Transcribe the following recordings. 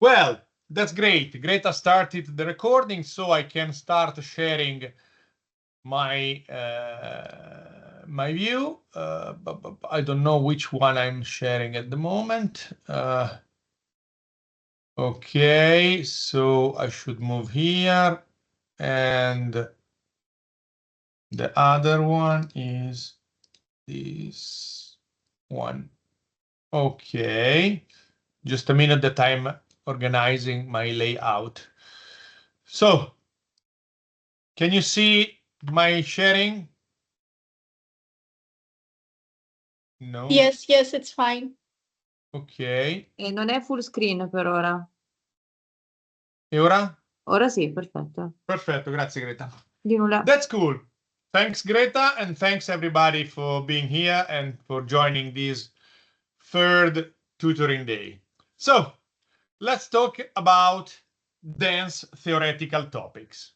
Well, that's great. Greta started the recording, so I can start sharing my my view. But I don't know which one I'm sharing at the moment. Okay, so I should move here, and the other one is this one. Okay, just a minute that I'm organizing my layout. So, can you see my sharing? No. Yes, it's fine. Ok. E non è full screen per ora. E ora? Ora sì, perfetto. Perfetto, grazie Greta. Di nulla. That's cool. Thanks Greta, and thanks everybody for being here and for joining this third tutoring day. So, let's talk about dense theoretical topics.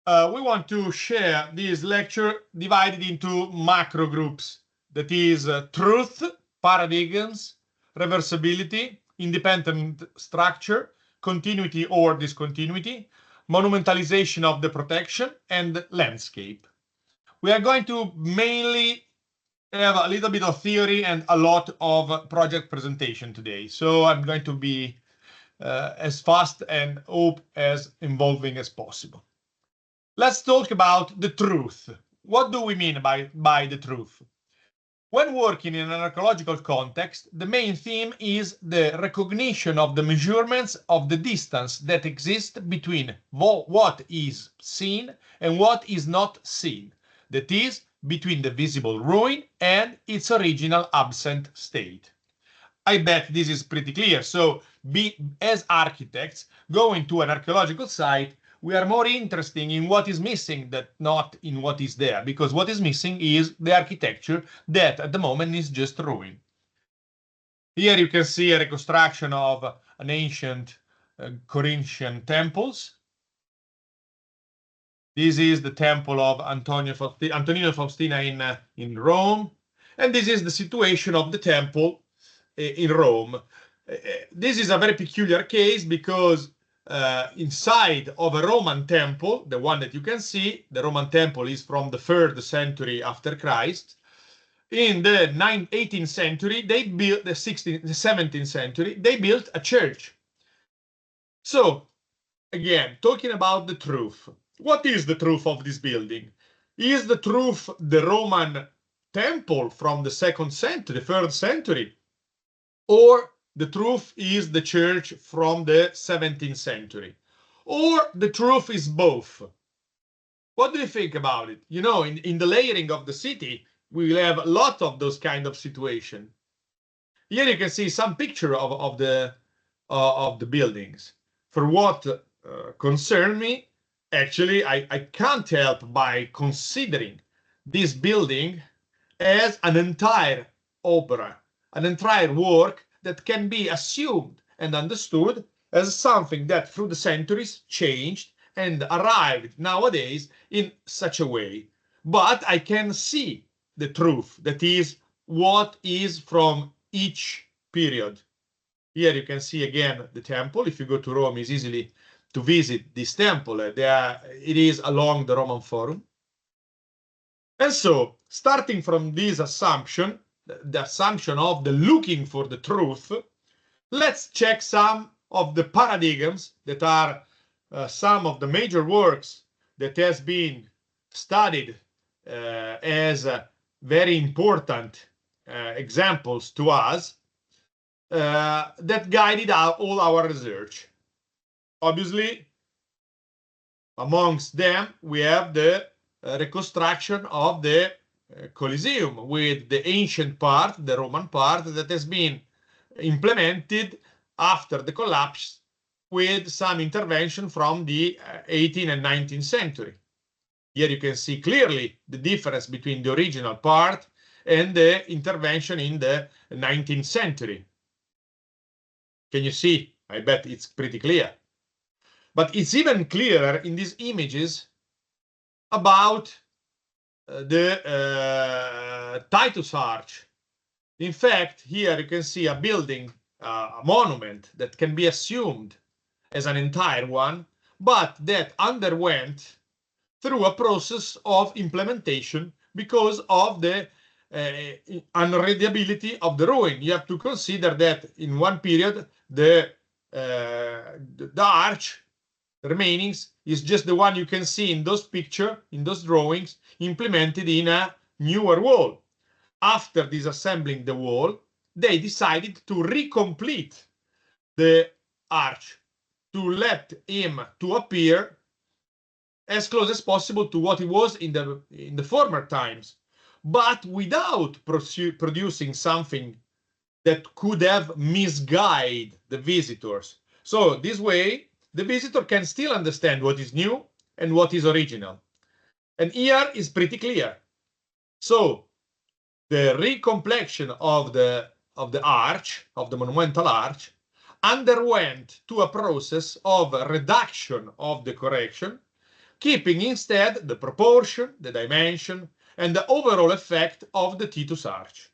We want to share this lecture divided into macro groups. That is truth, paradigms, reversibility, independent structure, continuity or discontinuity, monumentalization of the protection, and landscape. We are going to mainly have a little bit of theory and a lot of project presentation today. So I'm going to be as fast and as involving as possible. Let's talk about the truth. What do we mean by the truth? When working in an archaeological context, the main theme is the recognition of the measurements of the distance that exist between what is seen and what is not seen. That is, between the visible ruin and its original absent state. I bet this is pretty clear. So, as architects, going to an archaeological site, we are more interested in what is missing than not in what is there, because what is missing is the architecture that at the moment is just ruined. Here you can see a reconstruction of an ancient Corinthian temples. This is the temple of Antonino Faustina in Rome, and this is the situation of the temple in Rome. This is a very peculiar case because inside of a Roman temple, the one that you can see, the Roman temple is from the 3rd century after Christ. In the 18th century, they built the 17th century, they built a church. So, again, talking about the truth. What is the truth of this building? Is the truth the Roman temple from the 2nd century, 3rd century? Or the truth is the church from the 17th century? Or the truth is both? What do you think about it? You know, in the layering of the city, we will have a lot of those kind of situations. Here you can see some picture of the buildings. For what concern me, actually, I can't help by considering this building as an entire opera, an entire work that can be assumed and understood as something that through the centuries changed and arrived nowadays in such a way. But I can see the truth, that is what is from each period. Here you can see again the temple. If you go to Rome, it's easily to visit this temple. It is along the Roman Forum. And so, starting from this assumption, the assumption of the looking for the truth, let's check some of the paradigms that are some of the major works that has been studied as very important examples to us that guided all our research. Obviously, amongst them, we have the reconstruction of the Colosseum with the ancient part, the Roman part, that has been implemented after the collapse with some intervention from the 18th and 19th century. Here you can see clearly the difference between the original part and the intervention in the 19th century. Can you see? I bet it's pretty clear. But it's even clearer in these images about the Titus Arch. In fact, here you can see a building a monument that can be assumed as an entire one, but that underwent through a process of implementation because of the unreadability of the ruin. You have to consider that in one period, the arch remainings is just the one you can see in those pictures, in those drawings, implemented in a newer wall. After disassembling the wall, they decided to recomplete the arch to let him to appear as close as possible to what it was in the former times, but without producing something that could have misguided the visitors. So this way, the visitor can still understand what is new and what is original. And here is pretty clear. So the recomplexion of the arch, of the monumental arch, underwent to a process of reduction of the correction, keeping instead the proportion, the dimension, and the overall effect of the Titus arch.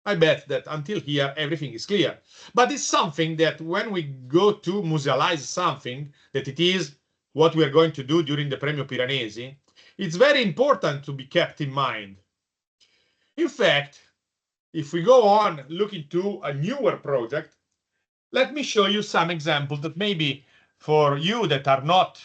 I bet that until here everything is clear. But it's something that when we go to musealize something, that it is what we are going to do during the Premio Piranesi, it's very important to be kept in mind. In fact, if we go on looking to a newer project, let me show you some examples that maybe for you that are not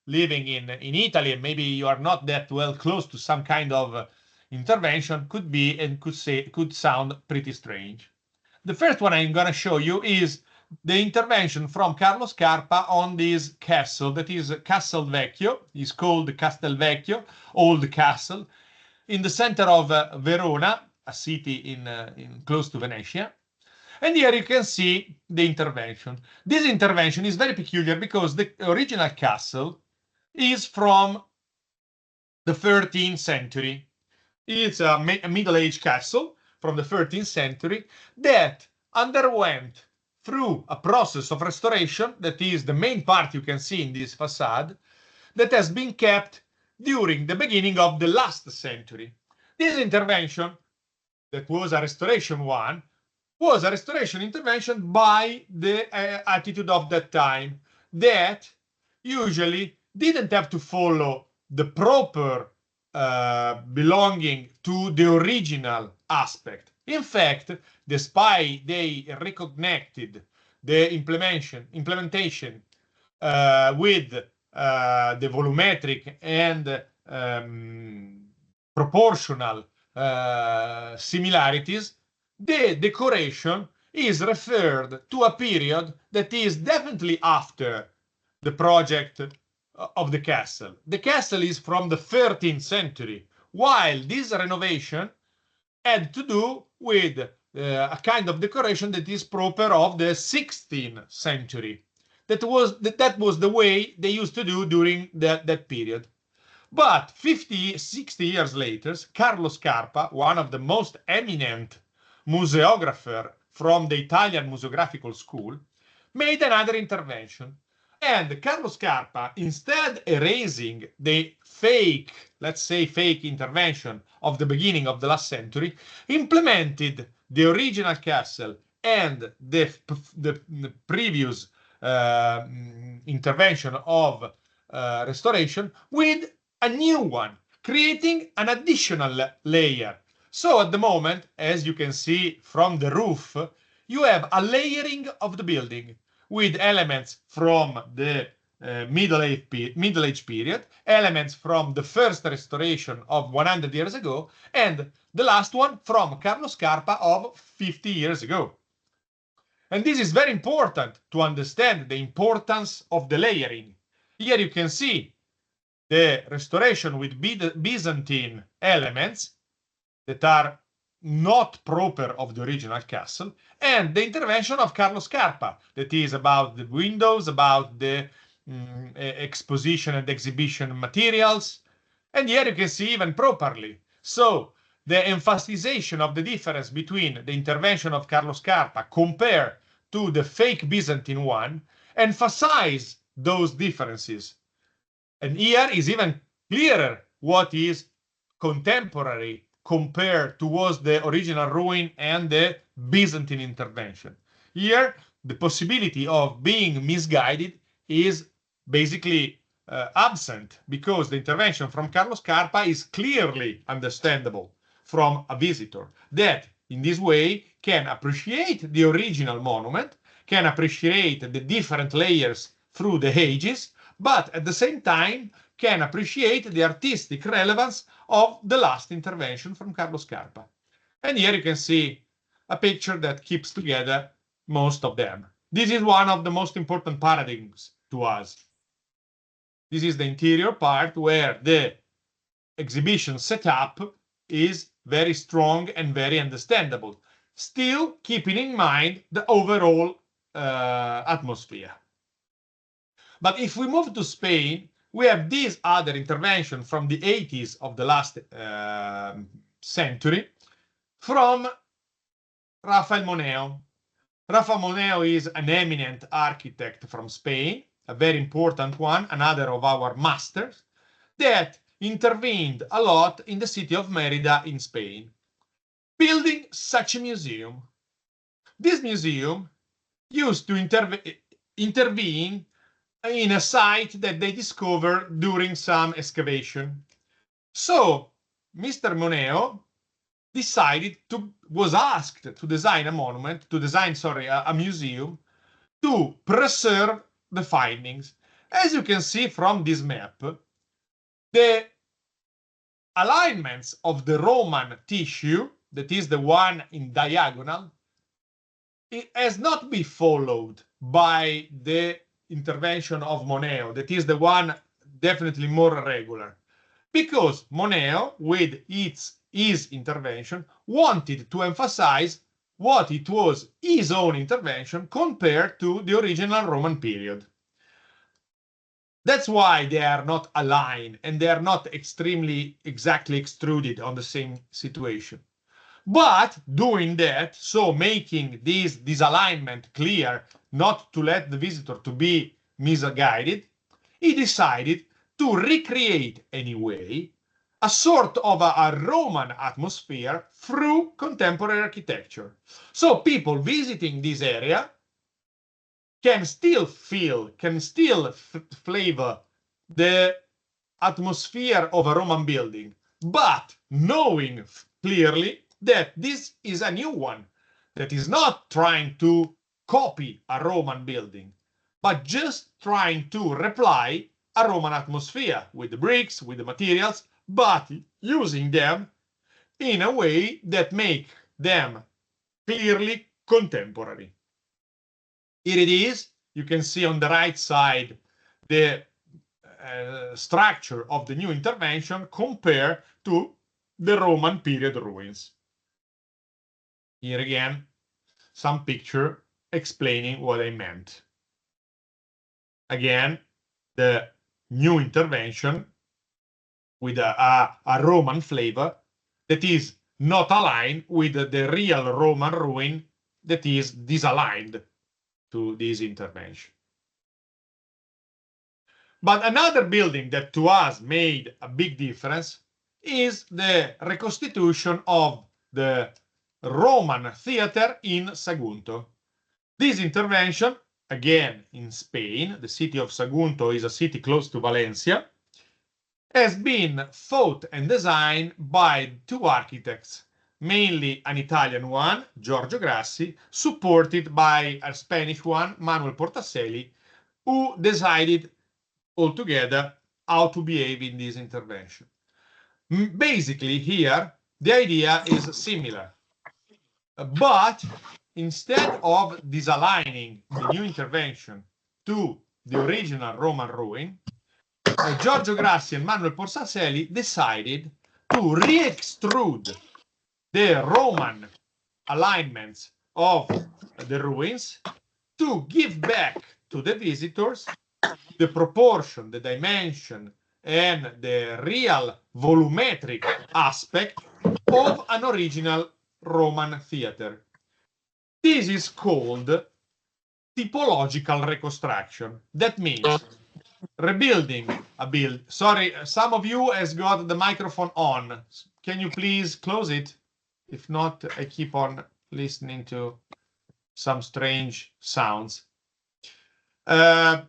living in Italy and maybe you are not that well close to some kind of intervention could be and could sound pretty strange. The first one I'm going to show you is the intervention from Carlo Scarpa on this castle that is Castel Vecchio. It's called Castel Vecchio, Old Castle, in the center of Verona, a city in close to Venice. And here you can see the intervention. This intervention is very peculiar because the original castle is from the 13th century. It's a middle-aged castle from the 13th century that underwent through a process of restoration, that is the main part you can see in this facade, that has been kept during the beginning of the last century. This intervention, that was a restoration one, was a restoration intervention by the attitude of that time that usually didn't have to follow the proper belonging to the original aspect. In fact, despite they reconnected the implementation with the volumetric and proportional similarities, the decoration is referred to a period that is definitely after the project of the castle. The castle is from the 13th century, while this renovation had to do with a kind of decoration that is proper of the 16th century. That was the way they used to do during that period. But 60 years later, Carlo Scarpa, one of the most eminent museographer from the Italian museographical school, made another intervention. And Carlo Scarpa, instead erasing the fake, let's say fake intervention of the beginning of the last century, implemented the original castle and the previous intervention of restoration with a new one, creating an additional layer. So at the moment, as you can see from the roof, you have a layering of the building with elements from the Middle Age period, elements from the first restoration of 100 years ago, and the last one from Carlo Scarpa of 50 years ago. And this is very important to understand the importance of the layering. Here you can see the restoration with Byzantine elements that are not proper of the original castle, and the intervention of Carlo Scarpa, that is about the windows, about the exposition and exhibition materials. And here you can see even properly. So the emphasization of the difference between the intervention of Carlo Scarpa compared to the fake Byzantine one emphasize those differences. And here is even clearer what is contemporary compared towards the original ruin and the Byzantine intervention. Here, the possibility of being misguided is basically absent because the intervention from Carlo Scarpa is clearly understandable from a visitor that in this way can appreciate the original monument, can appreciate the different layers through the ages, but at the same time can appreciate the artistic relevance of the last intervention from Carlo Scarpa. And here you can see a picture that keeps together most of them. This is one of the most important paradigms to us. This is the interior part where the exhibition setup is very strong and very understandable, still keeping in mind the overall atmosphere. But if we move to Spain, we have this other intervention from the 80s of the last century from Rafael Moneo. Rafael Moneo is an eminent architect from Spain, a very important one, another of our masters, that intervened a lot in the city of Mérida in Spain, building such a museum. This museum used to intervene in a site that they discovered during some excavation. So Mr. Moneo was asked to design a museum to preserve the findings. As you can see from this map, the alignments of the Roman tissue, that is the one in diagonal, it has not been followed by the intervention of Moneo, that is the one definitely more regular, because Moneo, with his intervention, wanted to emphasize what it was his own intervention compared to the original Roman period. That's why they are not aligned and they are not extremely exactly extruded on the same situation. But doing that, so making this alignment clear, not to let the visitor to be misguided, he decided to recreate anyway a sort of a Roman atmosphere through contemporary architecture. So people visiting this area can still flavor the atmosphere of a Roman building, but knowing clearly that this is a new one that is not trying to copy a Roman building, but just trying to reply a Roman atmosphere with the bricks, with the materials, but using them in a way that make them clearly contemporary. Here it is. You can see on the right side the structure of the new intervention compared to the Roman period ruins. Here again, some picture explaining what I meant. Again, the new intervention with a Roman flavor that is not aligned with the real Roman ruin that is disaligned to this intervention. But another building that to us made a big difference is the reconstitution of the Roman theater in Sagunto. This intervention, again in Spain, the city of Sagunto is a city close to Valencia, has been thought and designed by two architects, mainly an Italian one, Giorgio Grassi, supported by a Spanish one, Manuel Portacelli, who decided altogether how to behave in this intervention. Basically here, the idea is similar, but instead of disaligning the new intervention to the original Roman ruin, Giorgio Grassi and Manuel Portacelli decided to re-extrude the Roman alignments of the ruins to give back to the visitors the proportion, the dimension, and the real volumetric aspect of an original Roman theater. This is called typological reconstruction. That means rebuilding a build. Sorry, some of you has got the microphone on. Can you please close it? If not, I keep on listening to some strange sounds. What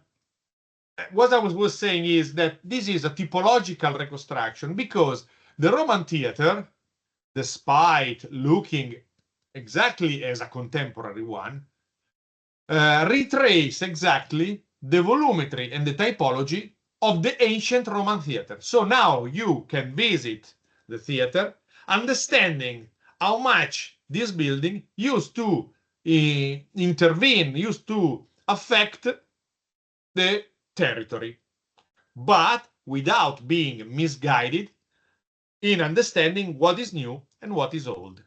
I was saying is that this is a typological reconstruction because the Roman theater, despite looking exactly as a contemporary one, retrace exactly the volumetry and the typology of the ancient Roman theater. So now you can visit the theater understanding how much this building used to intervene, used to affect the territory, but without being misguided in understanding what is new and what is old.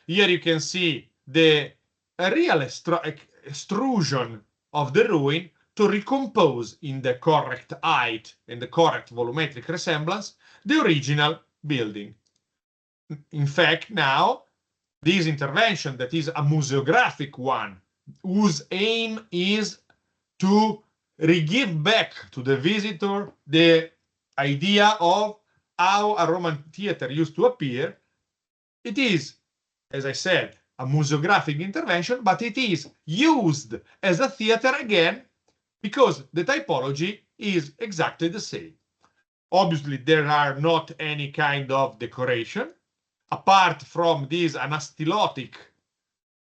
Here you can see the real extrusion of the ruin to recompose in the correct height and the correct volumetric resemblance the original building. In fact, now this intervention, that is a museographic one, whose aim is to re-give back to the visitor the idea of how a Roman theater used to appear. It is, as I said, a museographic intervention, but it is used as a theater again because the typology is exactly the same. Obviously, there are not any kind of decoration, apart from this anastylotic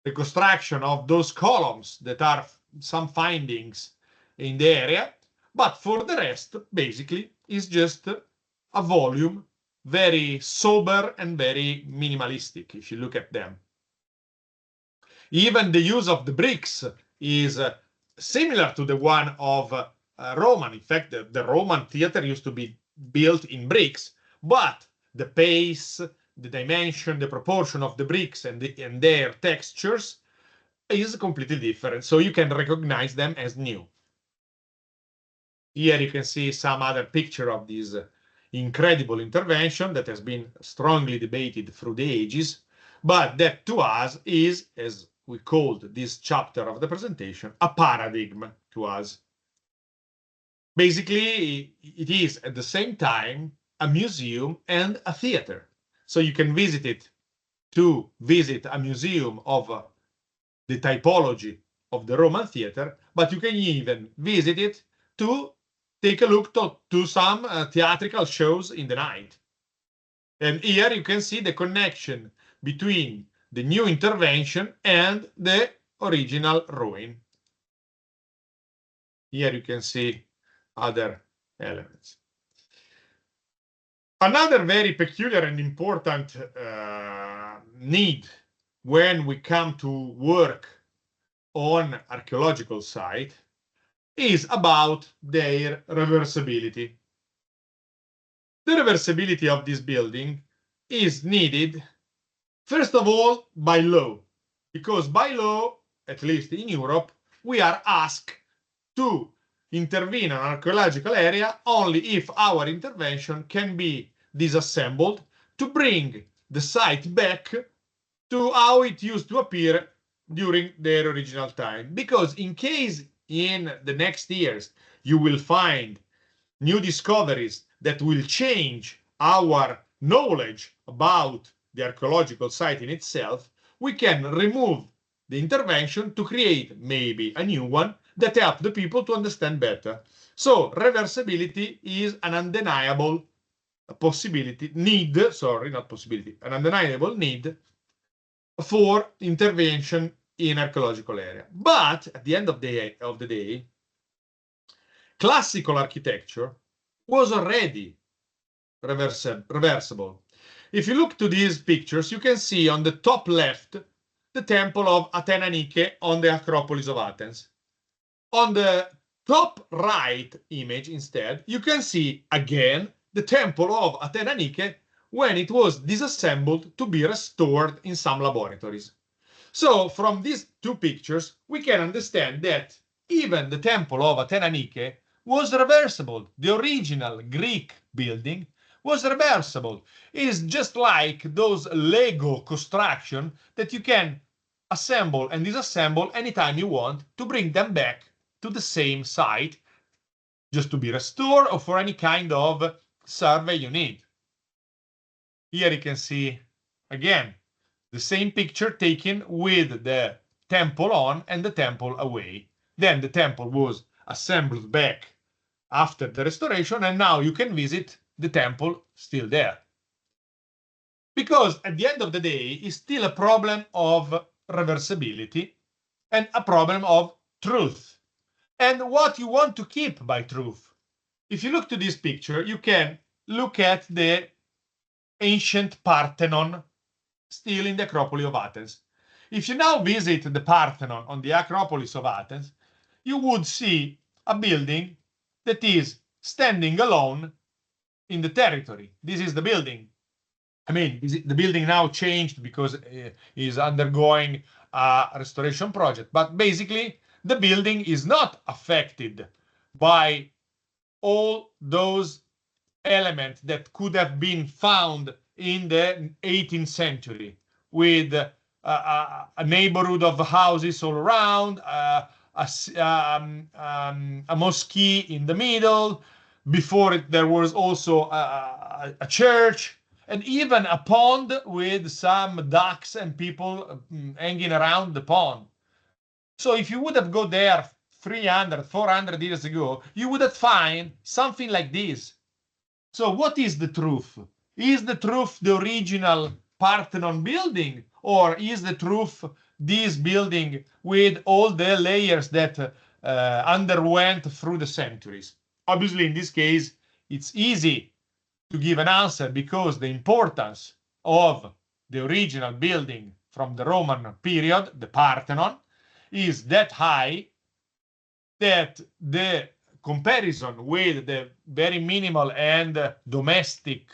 reconstruction of those columns that are some findings in the area, but for the rest, basically, is just a volume, very sober and very minimalistic if you look at them. Even the use of the bricks is similar to the one of Roman. In fact, the Roman theater used to be built in bricks, but the pace, the dimension, the proportion of the bricks and their textures is completely different. So you can recognize them as new. Here you can see some other picture of this incredible intervention that has been strongly debated through the ages, but that to us is, as we called this chapter of the presentation, a paradigm to us. Basically, it is at the same time a museum and a theater. So you can visit it to visit a museum of the typology of the Roman theater, but you can even visit it to take a look to some theatrical shows in the night. And here you can see the connection between the new intervention and the original ruin. Here you can see other elements. Another very peculiar and important need when we come to work on archaeological site is about their reversibility. The reversibility of this building is needed, first of all, by law, because by law, at least in Europe, we are asked to intervene in an archaeological area only if our intervention can be disassembled to bring the site back to how it used to appear during their original time. Because in case in the next years you will find new discoveries that will change our knowledge about the archaeological site in itself, we can remove the intervention to create maybe a new one that help the people to understand better. So reversibility is an undeniable possibility, an undeniable need for intervention in archaeological area. But at the end of the day, classical architecture was already reversible. If you look to these pictures, you can see on the top left the temple of Athena Nike on the Acropolis of Athens. On the top right image instead, you can see again the temple of Athena Nike when it was disassembled to be restored in some laboratories. So from these two pictures, we can understand that even the temple of Athena Nike was reversible. The original Greek building was reversible. It is just like those Lego construction that you can assemble and disassemble anytime you want to bring them back to the same site, just to be restored or for any kind of survey you need. Here you can see again the same picture taken with the temple on and the temple away. Then the temple was assembled back after the restoration, and now you can visit the temple still there. Because at the end of the day, it's still a problem of reversibility and a problem of truth. And what you want to keep by truth. If you look to this picture, you can look at the ancient Parthenon still in the Acropolis of Athens. If you now visit the Parthenon on the Acropolis of Athens, you would see a building that is standing alone in the territory. This is the building. I mean, the building now changed because it is undergoing a restoration project, but basically the building is not affected by all those elements that could have been found in the 18th century with a neighborhood of houses all around, a mosque in the middle. Before it, there was also a church and even a pond with some ducks and people hanging around the pond. So if you would have go there 300, 400 years ago, you would have find something like this. So what is the truth? Is the truth the original Parthenon building, or is the truth this building with all the layers that underwent through the centuries? Obviously, in this case, it's easy to give an answer because the importance of the original building from the Roman period, the Parthenon, is that high that the comparison with the very minimal and domestic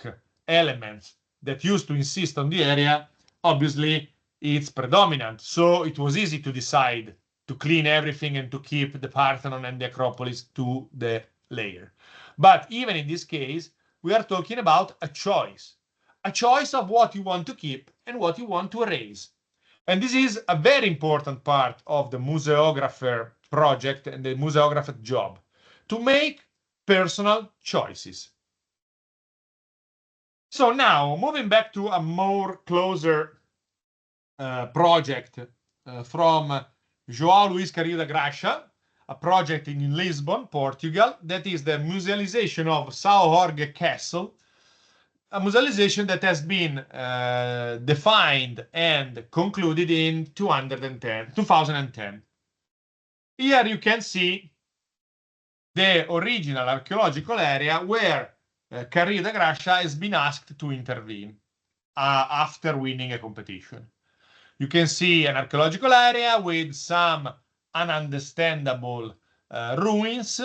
elements that used to insist on the area, obviously it's predominant. So it was easy to decide to clean everything and to keep the Parthenon and the Acropolis to the layer. But even in this case, we are talking about a choice of what you want to keep and what you want to erase. And this is a very important part of the museographer project and the museographer job, to make personal choices. So now, moving back to a more closer project from João Luís Carrillo da Graça, a project in Lisbon, Portugal, that is the musealization of São Jorge Castle, a musealization that has been defined and concluded in 2010. Here you can see the original archaeological area where Carrillo da Graça has been asked to intervene after winning a competition. You can see an archaeological area with some ununderstandable ruins.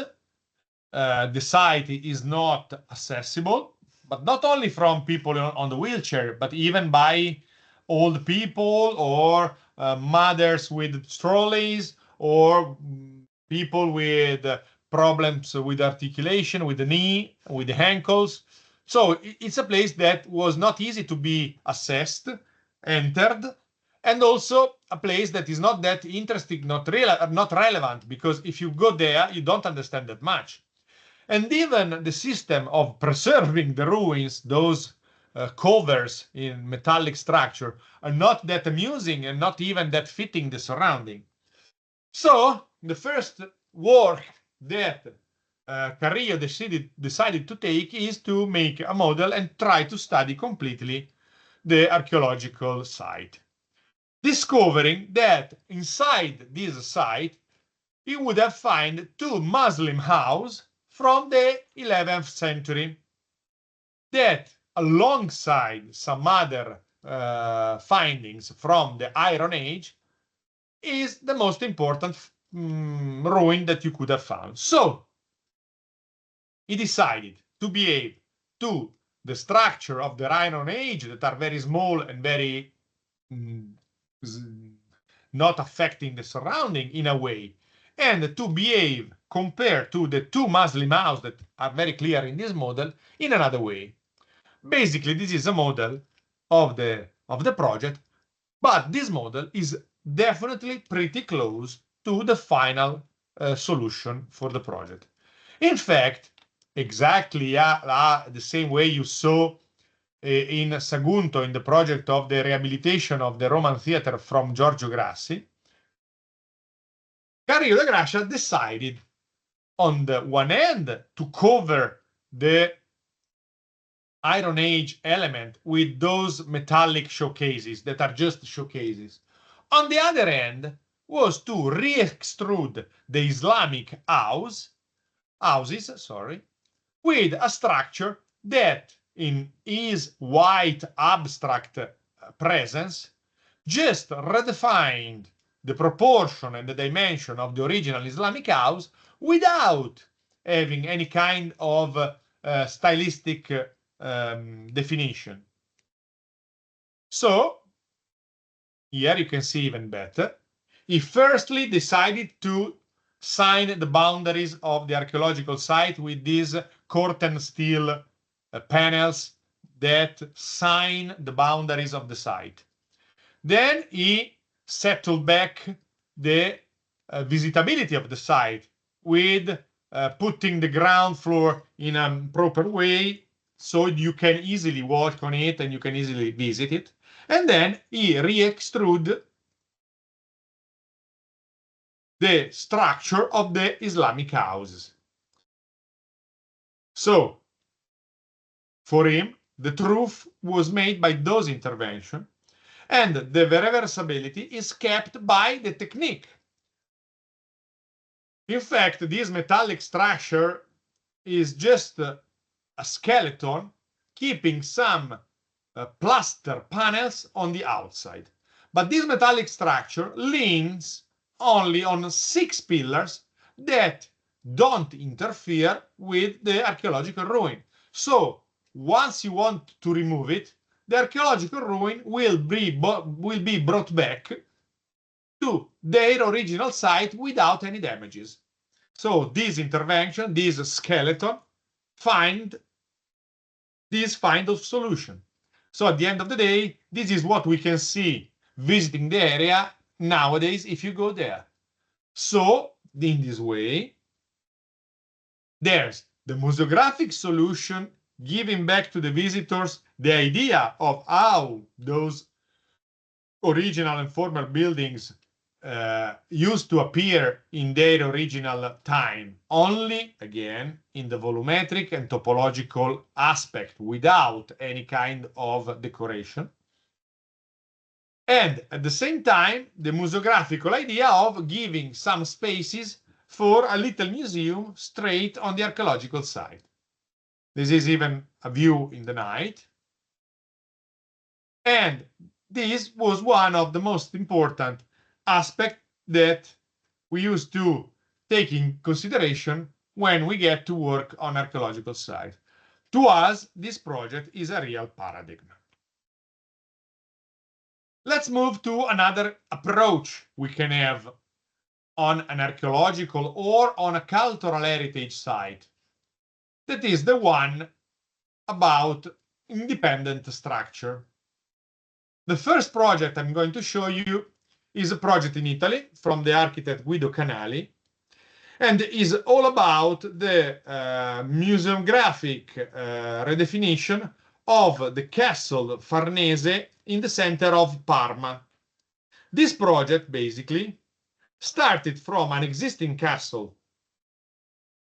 The site is not accessible, but not only from people on the wheelchair, but even by old people or mothers with trolleys or people with problems with articulation, with the knee, with the ankles. So it's a place that was not easy to be assessed, entered, and also a place that is not that interesting, not relevant, because if you go there, you don't understand that much. And even the system of preserving the ruins, those covers in metallic structure, are not that amusing and not even that fitting the surrounding. So the first work that Carrillo decided to take is to make a model and try to study completely the archaeological site, discovering that inside this site he would have found two Muslim houses from the 11th century that, alongside some other findings from the Iron Age, is the most important ruin that you could have found. So he decided to behave to the structure of the Iron Age that are very small and very not affecting the surrounding in a way, and to behave compared to the two Muslim houses that are very clear in this model in another way. Basically, this is a model of the project, but this model is definitely pretty close to the final solution for the project. In fact, exactly the same way you saw in Sagunto in the project of the rehabilitation of the Roman theater from Giorgio Grassi, Carrillo de Gracia decided, on the one hand, to cover the Iron Age element with those metallic showcases that are just showcases. On the other hand, was to re-extrude the Islamic houses, with a structure that, in his white abstract presence, just redefined the proportion and the dimension of the original Islamic house without having any kind of stylistic definition. So here you can see even better. He firstly decided to sign the boundaries of the archaeological site with these curtain steel panels that sign the boundaries of the site. Then he settled back the visitability of the site with putting the ground floor in a proper way so you can easily walk on it and you can easily visit it. And then he re-extrude the structure of the Islamic houses. So, for him, the truth was made by those interventions, and the reversibility is kept by the technique. In fact, this metallic structure is just a skeleton keeping some plaster panels on the outside. But this metallic structure leans only on 6 pillars that don't interfere with the archaeological ruin. So once you want to remove it, the archaeological ruin will be brought back to their original site without any damages. So this intervention, this skeleton, find of solution. So at the end of the day, this is what we can see visiting the area nowadays if you go there. So in this way, there's the museographic solution giving back to the visitors the idea of how those original and former buildings used to appear in their original time, only, again, in the volumetric and topological aspect, without any kind of decoration. And at the same time, the museographical idea of giving some spaces for a little museum straight on the archaeological site. This is even a view in the night. And this was one of the most important aspects that we used to take in consideration when we get to work on archaeological site. To us, this project is a real paradigm. Let's move to another approach we can have on an archaeological or on a cultural heritage site. That is the one about independent structure. The first project I'm going to show you is a project in Italy from the architect Guido Canali, and is all about the museographic redefinition of the castle Farnese in the center of Parma. This project basically started from an existing castle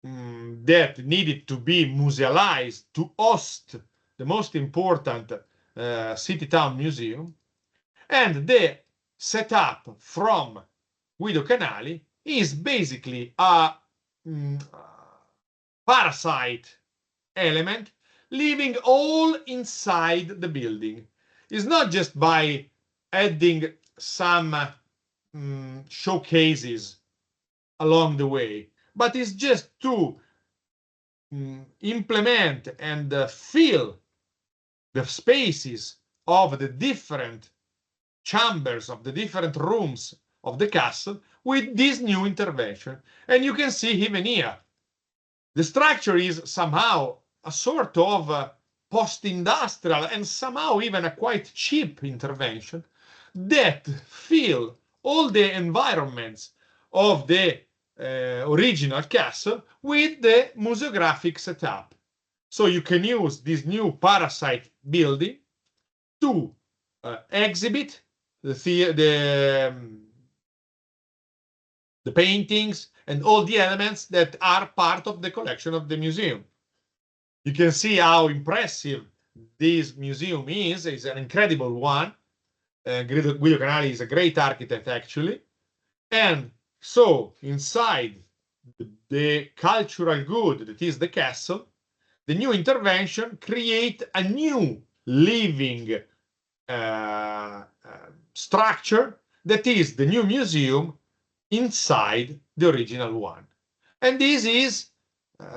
that needed to be musealized to host the most important city-town museum, and the setup from Guido Canali is basically a parasite element living all inside the building. It's not just by adding some showcases along the way, but it's just to implement and fill the spaces of the different chambers, of the different rooms of the castle with this new intervention. And you can see even here, the structure is somehow a sort of post-industrial and somehow even a quite cheap intervention that fill all the environments of the original castle with the museographic setup. So you can use this new parasite building to exhibit the the paintings, and all the elements that are part of the collection of the museum. You can see how impressive this museum is. It's an incredible one. Guido Canali is a great architect, actually. And so inside the cultural good that is the castle, the new intervention create a new living structure that is the new museum inside the original one. And this is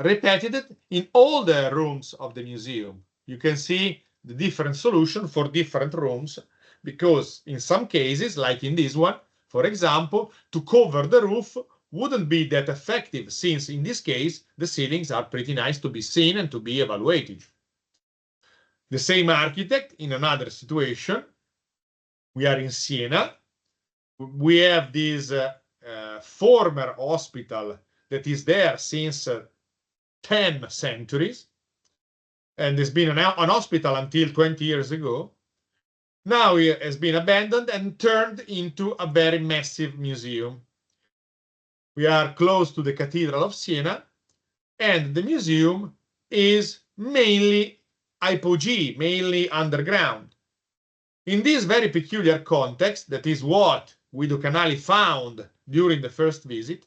repeated in all the rooms of the museum. You can see the different solution for different rooms, because in some cases, like in this one, for example, to cover the roof wouldn't be that effective, since in this case, the ceilings are pretty nice to be seen and to be evaluated. The same architect in another situation. We are in Siena. We have this former hospital that is there since 10 centuries, and it's been an hospital until 20 years ago. Now it has been abandoned and turned into a very massive museum. We are close to the Cathedral of Siena, and the museum is mainly hypogee, mainly underground. In this very peculiar context, that is what Guido Canali found during the first visit,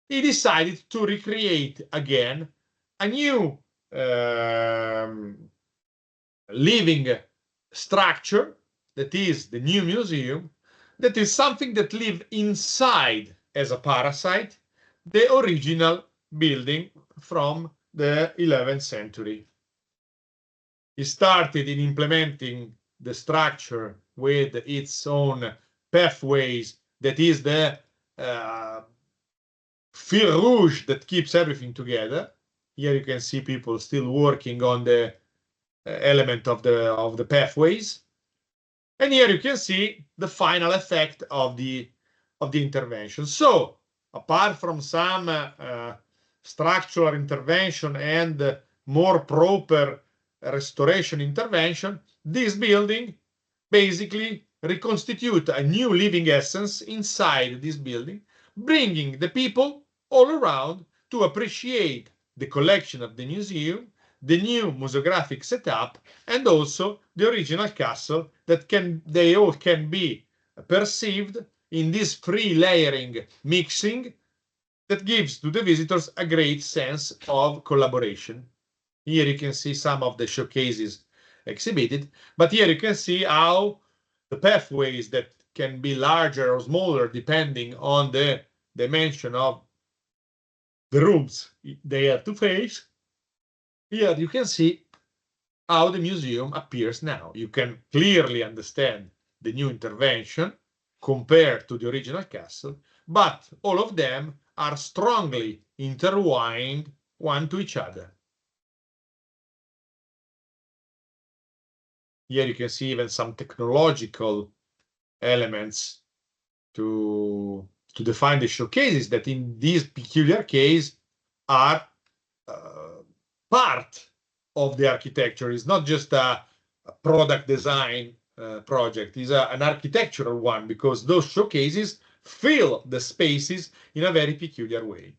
he decided to recreate again a new living structure that is the new museum, that is something that lives inside as a parasite the original building from the 11th century. He started in implementing the structure with its own pathways, that is the fil rouge that keeps everything together. Here you can see people still working on the element of the pathways. And here you can see the final effect of the intervention. So apart from some structural intervention and more proper restoration intervention, this building basically reconstitute a new living essence inside this building, bringing the people all around to appreciate the collection of the museum, the new museographic setup, and also the original castle that they all can be perceived in this free layering mixing that gives to the visitors a great sense of collaboration. Here you can see some of the showcases exhibited, but here you can see how the pathways that can be larger or smaller depending on the dimension of the rooms they have to face. Here you can see how the museum appears now. You can clearly understand the new intervention compared to the original castle, but all of them are strongly intertwined one to each other. Here you can see even some technological elements to define the showcases that in this peculiar case are part of the architecture. It's not just a product design project. It's an architectural one, because those showcases fill the spaces in a very peculiar way.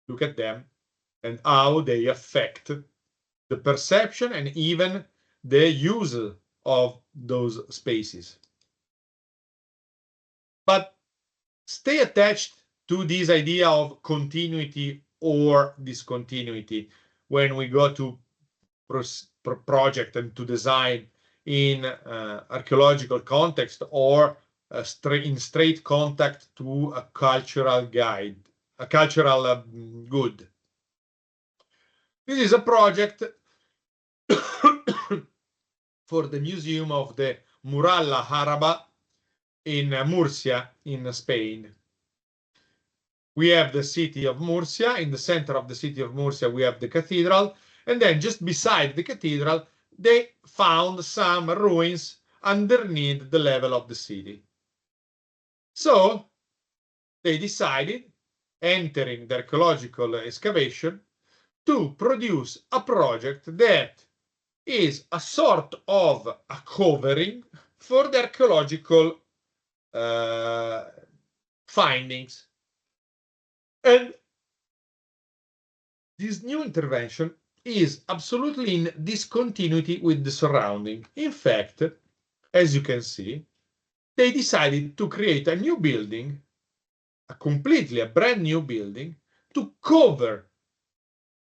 Look at them and how they affect the perception and even the use of those spaces. But stay attached to this idea of continuity or discontinuity when we go to project and to design in archaeological context or in straight contact to a cultural guide, a cultural good. This is a project for the Museum of the Muralla Araba in Murcia in Spain. We have the city of Murcia. In the center of the city of Murcia, we have the cathedral. And then just beside the cathedral, they found some ruins underneath the level of the city. So they decided, entering the archaeological excavation, to produce a project that is a sort of a covering for the archaeological findings. And this new intervention is absolutely in discontinuity with the surrounding. In fact, as you can see, they decided to create a new building, a brand new building, to cover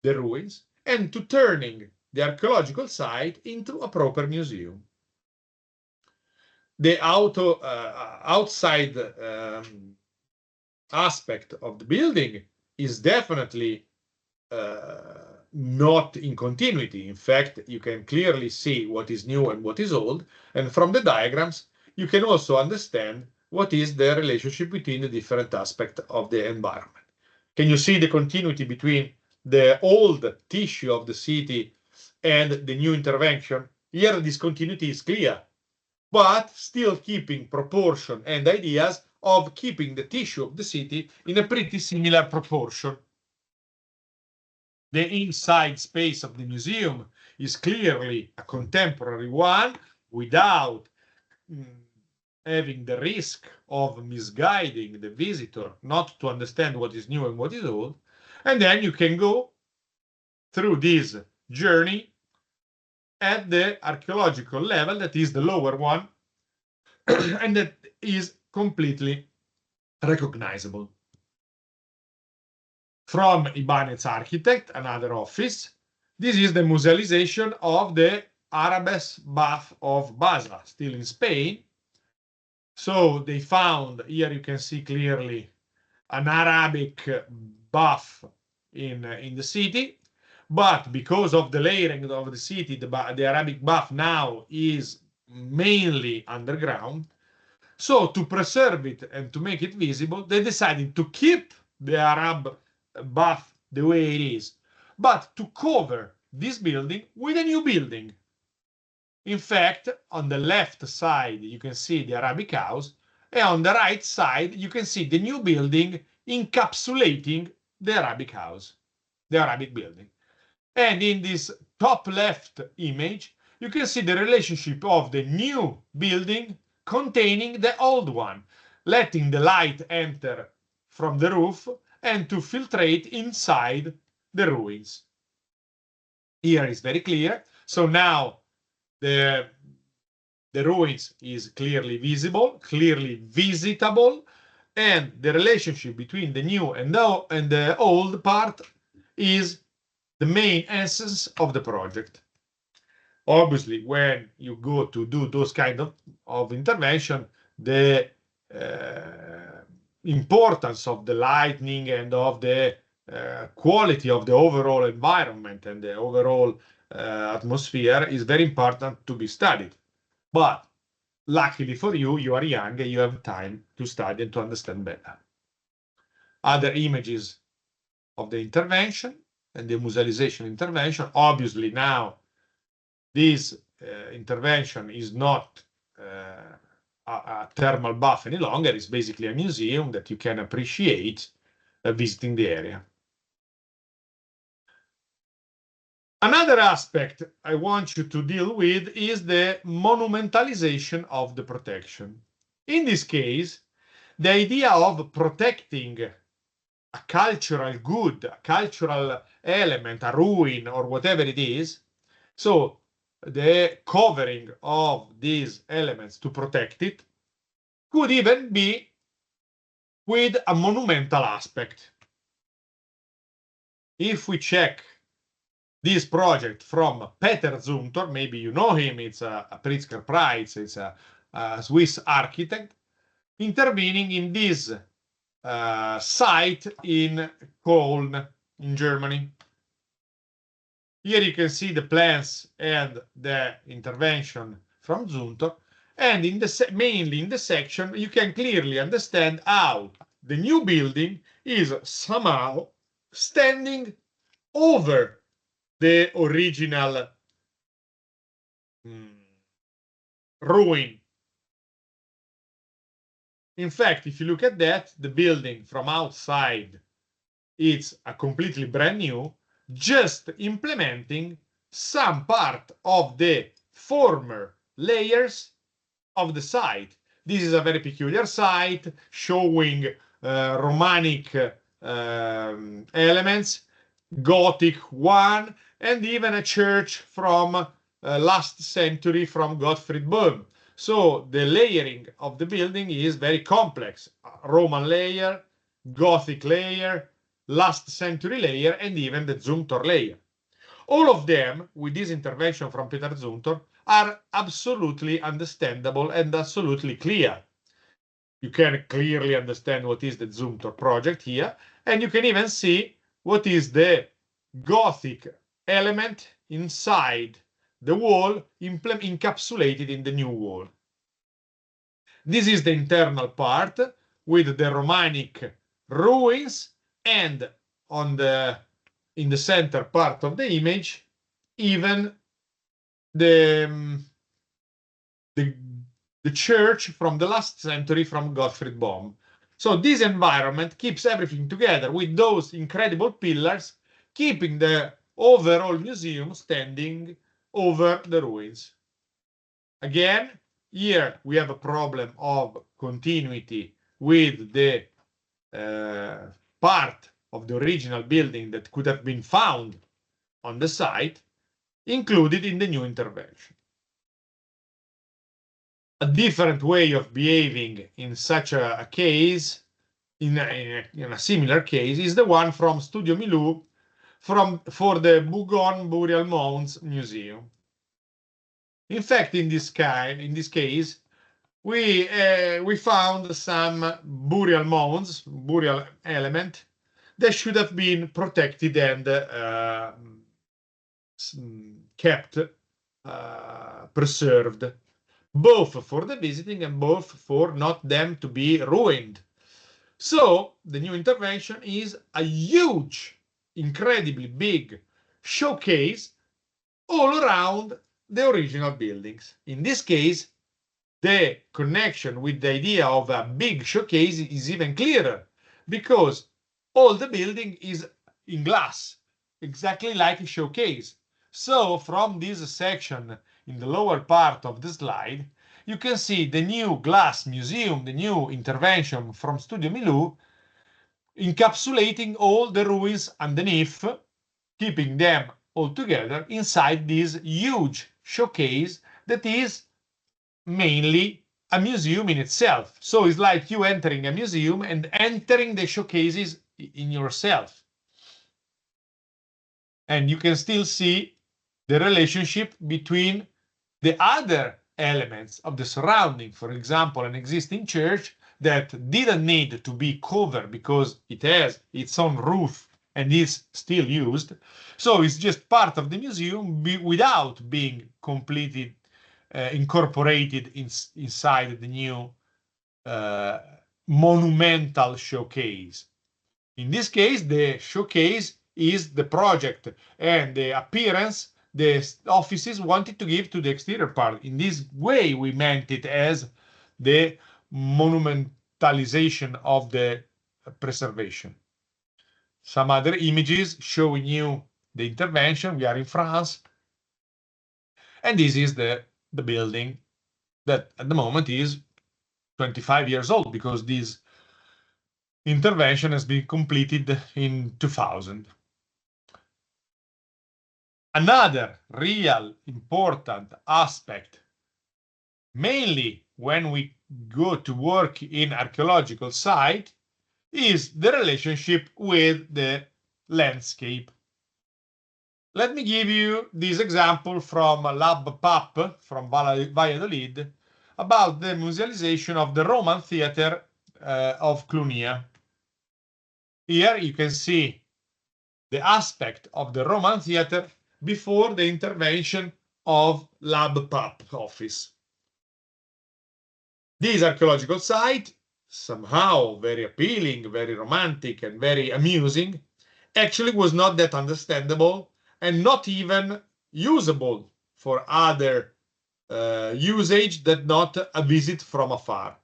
the ruins and to turning the archaeological site into a proper museum. The outside aspect of the building is definitely not in continuity. In fact, you can clearly see what is new and what is old. And from the diagrams, you can also understand what is the relationship between the different aspects of the environment. Can you see the continuity between the old tissue of the city and the new intervention? Here, this continuity is clear, but still keeping proportion and ideas of keeping the tissue of the city in a pretty similar proportion. The inside space of the museum is clearly a contemporary one without having the risk of misguiding the visitor not to understand what is new and what is old. And then you can go through this journey at the archaeological level, that is the lower one, and that is completely recognizable. From Ibanez Architect, another office, this is the musealization of the Arabes Bath of Basra, still in Spain. So they found, here you can see clearly, an Arabic bath in the city, but because of the layering of the city, the Arabic bath now is mainly underground. So to preserve it and to make it visible, they decided to keep the Arab bath the way it is, but to cover this building with a new building. In fact, on the left side, you can see the Arabic house, and on the right side, you can see the new building encapsulating the Arabic house, the Arabic building. And in this top left image, you can see the relationship of the new building containing the old one, letting the light enter from the roof and to filtrate inside the ruins. Here is very clear. So now the ruins is clearly visible, clearly visitable, and the relationship between the new and the old part is the main essence of the project. Obviously, when you go to do those kind of intervention, the importance of the lighting and of the quality of the overall environment and the overall atmosphere is very important to be studied. But luckily for you, you are young and you have time to study and to understand better. Other images of the intervention and the musealization intervention. Obviously now this intervention is not a thermal bath any longer. It's basically a museum that you can appreciate visiting the area. Another aspect I want you to deal with is the monumentalization of the protection. In this case, the idea of protecting a cultural good, a cultural element, a ruin, or whatever it is, so the covering of these elements to protect it could even be with a monumental aspect. If we check this project from Peter Zumthor, maybe you know him, it's a Pritzker Prize, it's a Swiss architect, intervening in this site in Köln, in Germany. Here you can see the plans and the intervention from Zumthor, and mainly in the section, you can clearly understand how the new building is somehow standing over the original ruin. In fact, if you look at that, the building from outside, it's a completely brand new, just implementing some part of the former layers of the site. This is a very peculiar site showing Romanic elements, Gothic one, and even a church from last century from Gottfried Böhm. So the layering of the building is very complex. Roman layer, Gothic layer, last century layer, and even the Zumthor layer. All of them, with this intervention from Peter Zumthor, are absolutely understandable and absolutely clear. You can clearly understand what is the Zumthor project here, and you can even see what is the Gothic element inside the wall encapsulated in the new wall. This is the internal part with the Romanic ruins, and in the center part of the image, even the church from the last century from Gottfried Böhm. So this environment keeps everything together with those incredible pillars, keeping the overall museum standing over the ruins. Again, here we have a problem of continuity with the part of the original building that could have been found on the site, included in the new intervention. A different way of behaving in such a case, in a similar case, is the one from Studio Milou for the Bougon Burial Mounds Museum. In fact, in this case, we found some burial mounds, burial element, that should have been protected and kept preserved, both for the visiting and both for not them to be ruined. So the new intervention is a huge, incredibly big showcase all around the original buildings. In this case, the connection with the idea of a big showcase is even clearer, because all the building is in glass, exactly like a showcase. So from this section in the lower part of the slide, you can see the new glass museum, the new intervention from Studio Milou, encapsulating all the ruins underneath, keeping them all together inside this huge showcase that is mainly a museum in itself. So it's like you entering a museum and entering the showcases in yourself. And you can still see the relationship between the other elements of the surrounding. For example, an existing church that didn't need to be covered because it has its own roof and is still used. So it's just part of the museum without being completely incorporated inside the new monumental showcase. In this case, the showcase is the project and the appearance the offices wanted to give to the exterior part. In this way, we meant it as the monumentalization of the preservation. Some other images showing you the intervention. We are in France. And this is the building that at the moment is 25 years old, because this intervention has been completed in 2000. Another real important aspect, mainly when we go to work in archaeological site, is the relationship with the landscape. Let me give you this example from Lab PAP from Valladolid about the musealization of the Roman theater of Clunia. Here you can see the aspect of the Roman theater before the intervention of Lab PAP office. This archaeological site, somehow very appealing, very romantic, and very amusing, actually was not that understandable and not even usable for other usage than not a visit from afar.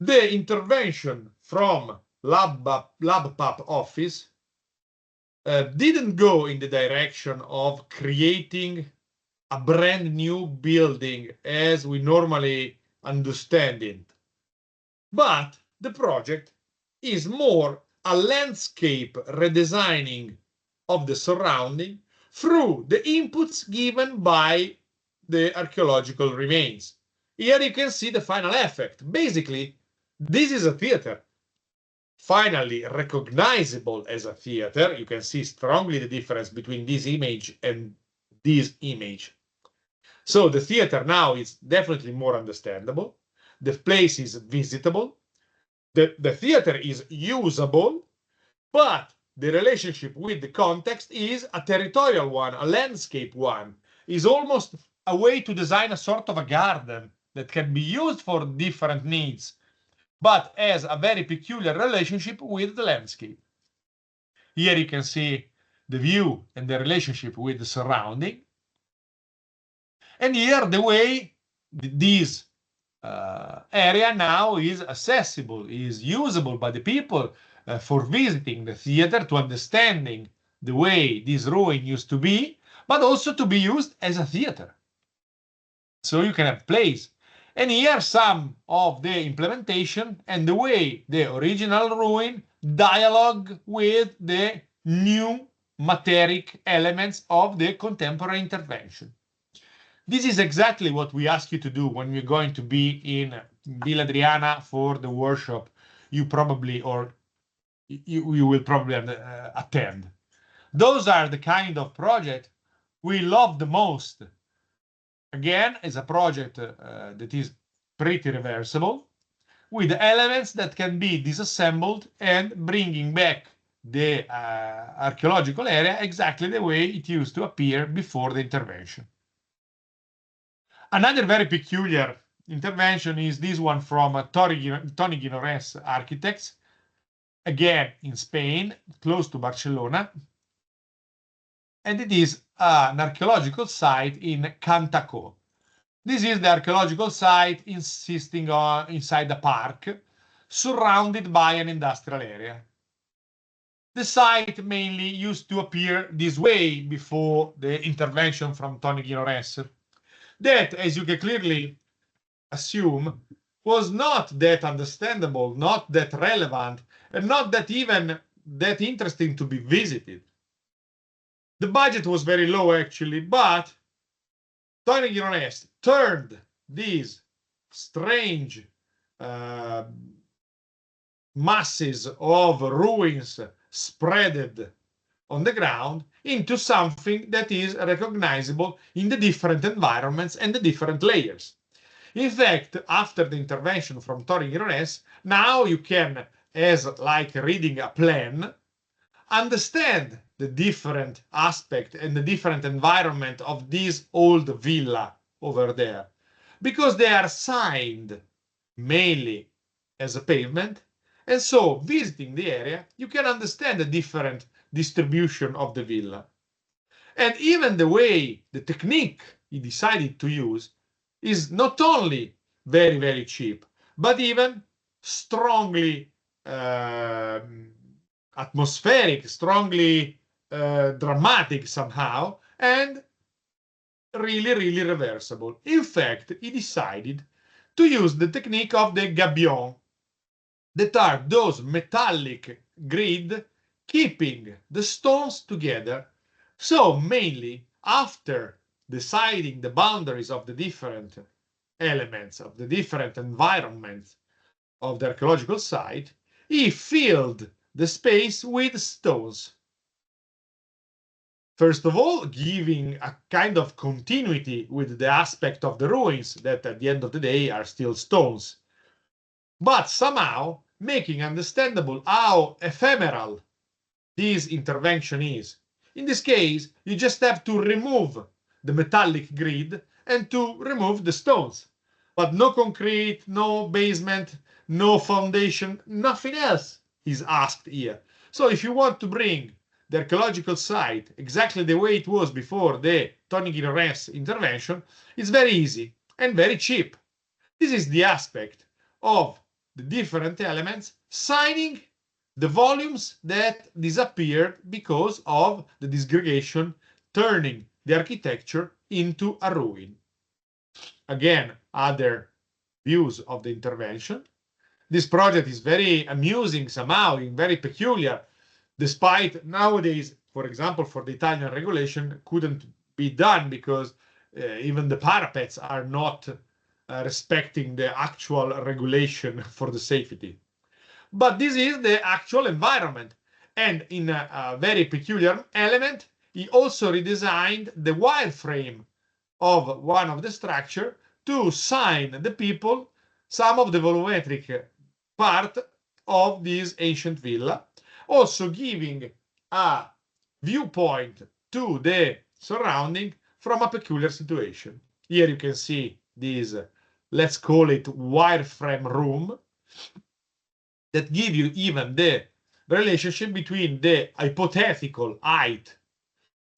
The intervention from Lab PAP office didn't go in the direction of creating a brand new building as we normally understanding. But the project is more a landscape redesigning of the surrounding through the inputs given by the archaeological remains. Here you can see the final effect. Basically, this is a theater. Finally recognizable as a theater. You can see strongly the difference between this image and this image. So the theater now is definitely more understandable. The place is visitable. The theater is usable, but the relationship with the context is a territorial one, a landscape one. Is almost a way to design a sort of a garden that can be used for different needs, but has a very peculiar relationship with the landscape. Here you can see the view and the relationship with the surrounding. And here the way this area now is accessible, is usable by the people for visiting the theater, to understanding the way this ruin used to be, but also to be used as a theater. So you can have plays. And here some of the implementation and the way the original ruin dialogue with the new materic elements of the contemporary intervention. This is exactly what we ask you to do when you're going to be in Villa Adriana for the workshop you probably, or you will probably attend. Those are the kind of project we love the most. Again, it's a project that is pretty reversible, with elements that can be disassembled and bringing back the archaeological area exactly the way it used to appear before the intervention. Another very peculiar intervention is this one from Tony Guinorès Architects, again in Spain, close to Barcelona. And it is an archaeological site in Cantacó. This is the archaeological site insisting on inside a park, surrounded by an industrial area. The site mainly used to appear this way before the intervention from Tony Guinorès. That, as you can clearly assume, was not that understandable, not that relevant, and not that even that interesting to be visited. The budget was very low, actually, but Tony Guinorès turned these strange masses of ruins spreaded on the ground into something that is recognizable in the different environments and the different layers. In fact, after the intervention from Tony Guinorès, now you can, as like reading a plan, understand the different aspect and the different environment of this old villa over there, because they are signed mainly as a pavement. And so visiting the area, you can understand the different distribution of the villa. And even the way, the technique he decided to use is not only very, very cheap, but even strongly atmospheric, strongly dramatic somehow, and really, really reversible. In fact, he decided to use the technique of the gabion, that are those metallic grid keeping the stones together. So mainly after deciding the boundaries of the different elements, of the different environments of the archaeological site, he filled the space with stones. First of all, giving a kind of continuity with the aspect of the ruins that at the end of the day are still stones, but somehow making understandable how ephemeral this intervention is. In this case, you just have to remove the metallic grid and to remove the stones, but no concrete, no basement, no foundation, nothing else is asked here. So if you want to bring the archaeological site exactly the way it was before the Tony Guinorès intervention, it's very easy and very cheap. This is the aspect of the different elements signing the volumes that disappeared because of the disgregation, turning the architecture into a ruin. Again, other views of the intervention. This project is very amusing somehow, and very peculiar, despite nowadays, for example, for the Italian regulation, couldn't be done because even the parapets are not respecting the actual regulation for the safety. But this is the actual environment. And in a very peculiar element, he also redesigned the wireframe of one of the structure to sign the people some of the volumetric part of this ancient villa, also giving a viewpoint to the surrounding from a peculiar situation. Here you can see this, let's call it wireframe room, that give you even the relationship between the hypothetical height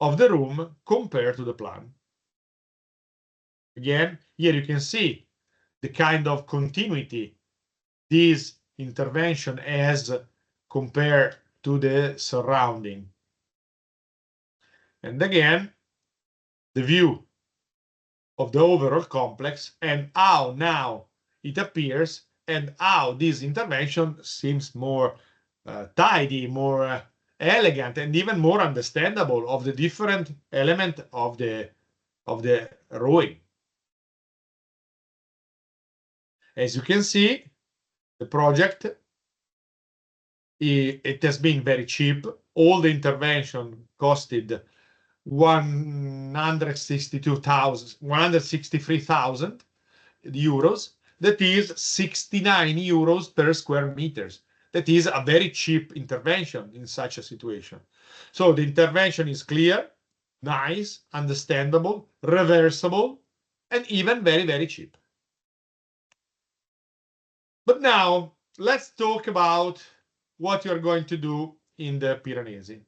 of the room compared to the plan. Again, here you can see the kind of continuity this intervention has compared to the surrounding. And again, the view of the overall complex and how now it appears and how this intervention seems more tidy, more elegant, and even more understandable of the different element of the ruin. As you can see, the project, it has been very cheap. All the intervention costed 163,000 euros. That is 69 euros per square meters. That is a very cheap intervention in such a situation. So the intervention is clear, nice, understandable, reversible, and even very, very cheap. But now let's talk about what you're going to do in the Piranesi.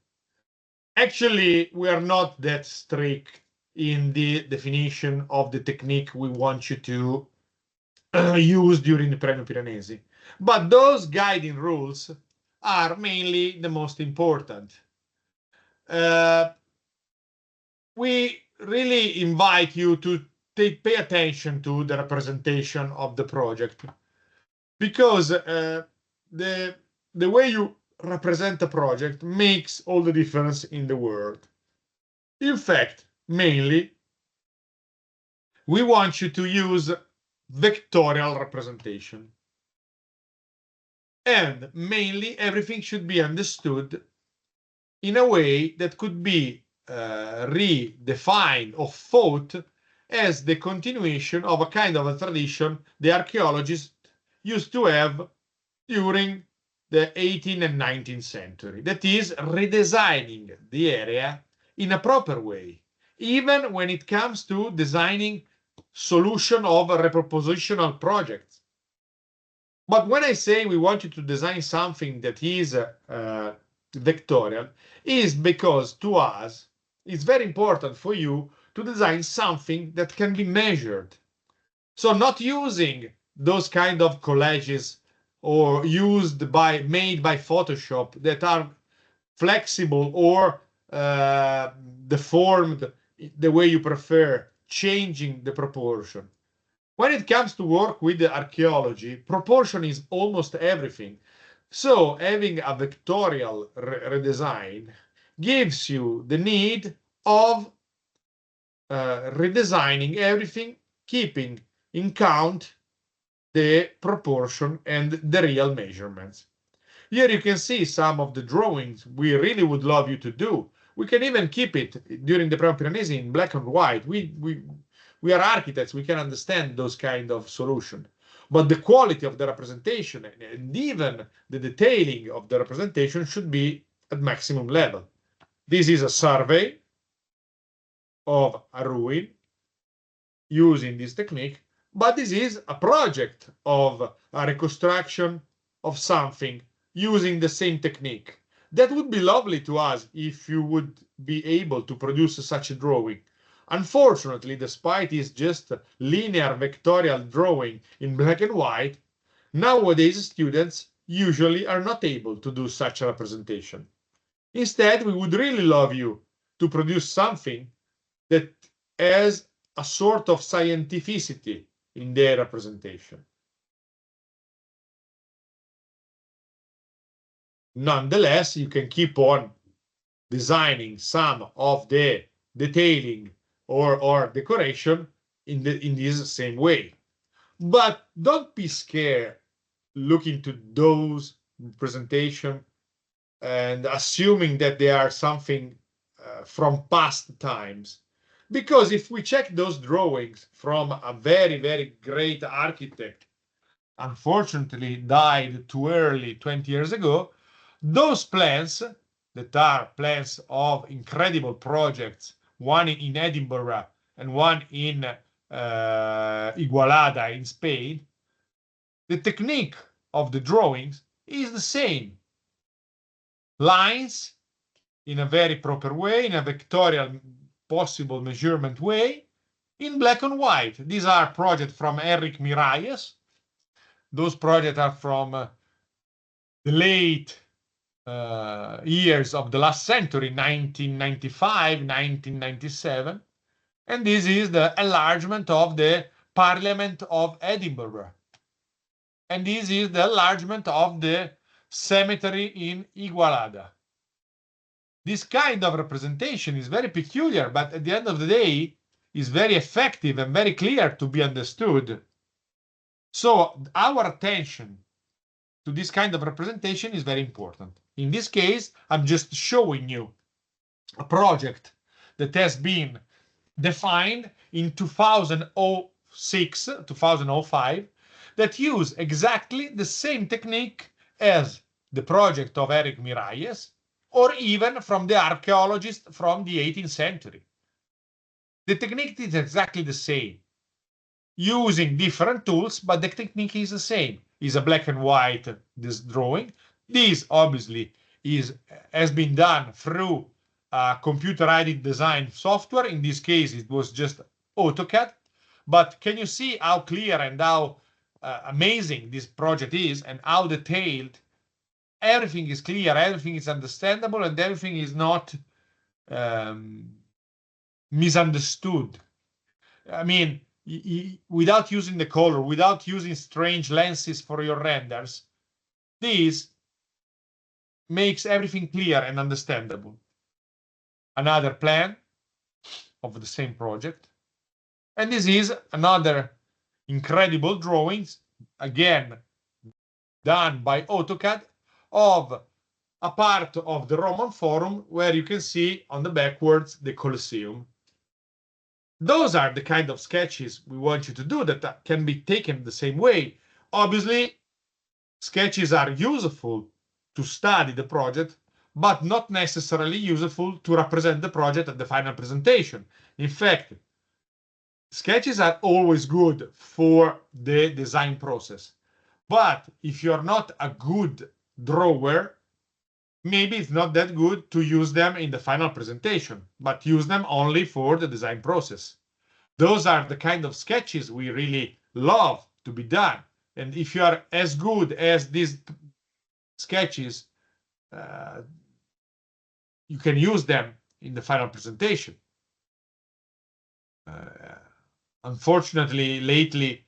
Actually, we are not that strict in the definition of the technique we want you to use during the Premio Piranesi. But those guiding rules are mainly the most important. We really invite you to pay attention to the representation of the project, because the way you represent a project makes all the difference in the world. In fact, mainly, we want you to use vectorial representation. And mainly, everything should be understood in a way that could be redefined or thought as the continuation of a kind of a tradition the archaeologists used to have during the 18th and 19th century. That is, redesigning the area in a proper way, even when it comes to designing solution of repropositional projects. But when I say we want you to design something that is vectorial, is because to us, it's very important for you to design something that can be measured. So not using those kind of collages or made by Photoshop that are flexible or deformed the way you prefer, changing the proportion. When it comes to work with the archaeology, proportion is almost everything. So having a vectorial redesign gives you the need of redesigning everything, keeping in count the proportion and the real measurements. Here you can see some of the drawings we really would love you to do. We can even keep it during the Premio Piranesi in black and white. We are architects, we can understand those kind of solution. But the quality of the representation and even the detailing of the representation should be at maximum level. This is a survey of a ruin using this technique, but this is a project of a reconstruction of something using the same technique. That would be lovely to us if you would be able to produce such a drawing. Unfortunately, despite it's just linear vectorial drawing in black and white, nowadays students usually are not able to do such a representation. Instead, we would really love you to produce something that has a sort of scientificity in their representation. Nonetheless, you can keep on designing some of the detailing or decoration in this same way. But don't be scared looking to those presentation and assuming that they are something from past times. Because if we check those drawings from a very, very great architect, unfortunately died too early 20 years ago, those plans that are plans of incredible projects, one in Edinburgh and one in Igualada in Spain, the technique of the drawings is the same. Lines in a very proper way, in a vectorial possible measurement way, in black and white. These are projects from Eric Miralles. Those projects are from the late years of the last century, 1995, 1997. And this is the enlargement of the Parliament of Edinburgh. And this is the enlargement of the cemetery in Igualada. This kind of representation is very peculiar, but at the end of the day, is very effective and very clear to be understood. So our attention to this kind of representation is very important. In this case, I'm just showing you a project that has been defined in 2006, 2005, that use exactly the same technique as the project of Eric Miralles, or even from the archaeologist from the 18th century. The technique is exactly the same, using different tools, but the technique is the same. It's a black and white this drawing. This obviously has been done through computer-aided design software. In this case, it was just AutoCAD. But can you see how clear and how amazing this project is, and how detailed? Everything is clear, everything is understandable, and everything is not misunderstood. I mean, without using the color, without using strange lenses for your renders, this makes everything clear and understandable. Another plan of the same project. And this is another incredible drawings, again, done by AutoCAD, of a part of the Roman Forum where you can see on the backwards the Colosseum. Those are the kind of sketches we want you to do that can be taken the same way. Obviously, sketches are useful to study the project, but not necessarily useful to represent the project at the final presentation. In fact, sketches are always good for the design process. But if you're not a good drawer, maybe it's not that good to use them in the final presentation, but use them only for the design process. Those are the kind of sketches we really love to be done. And if you are as good as these sketches, you can use them in the final presentation. Unfortunately, lately,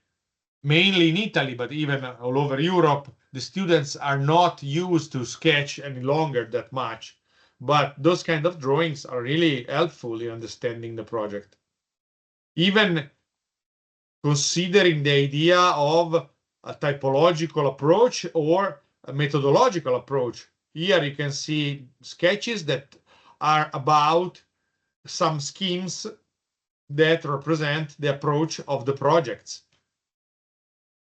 mainly in Italy, but even all over Europe, the students are not used to sketch any longer that much. But those kind of drawings are really helpful in understanding the project. Even considering the idea of a typological approach or a methodological approach. Here you can see sketches that are about some schemes that represent the approach of the projects.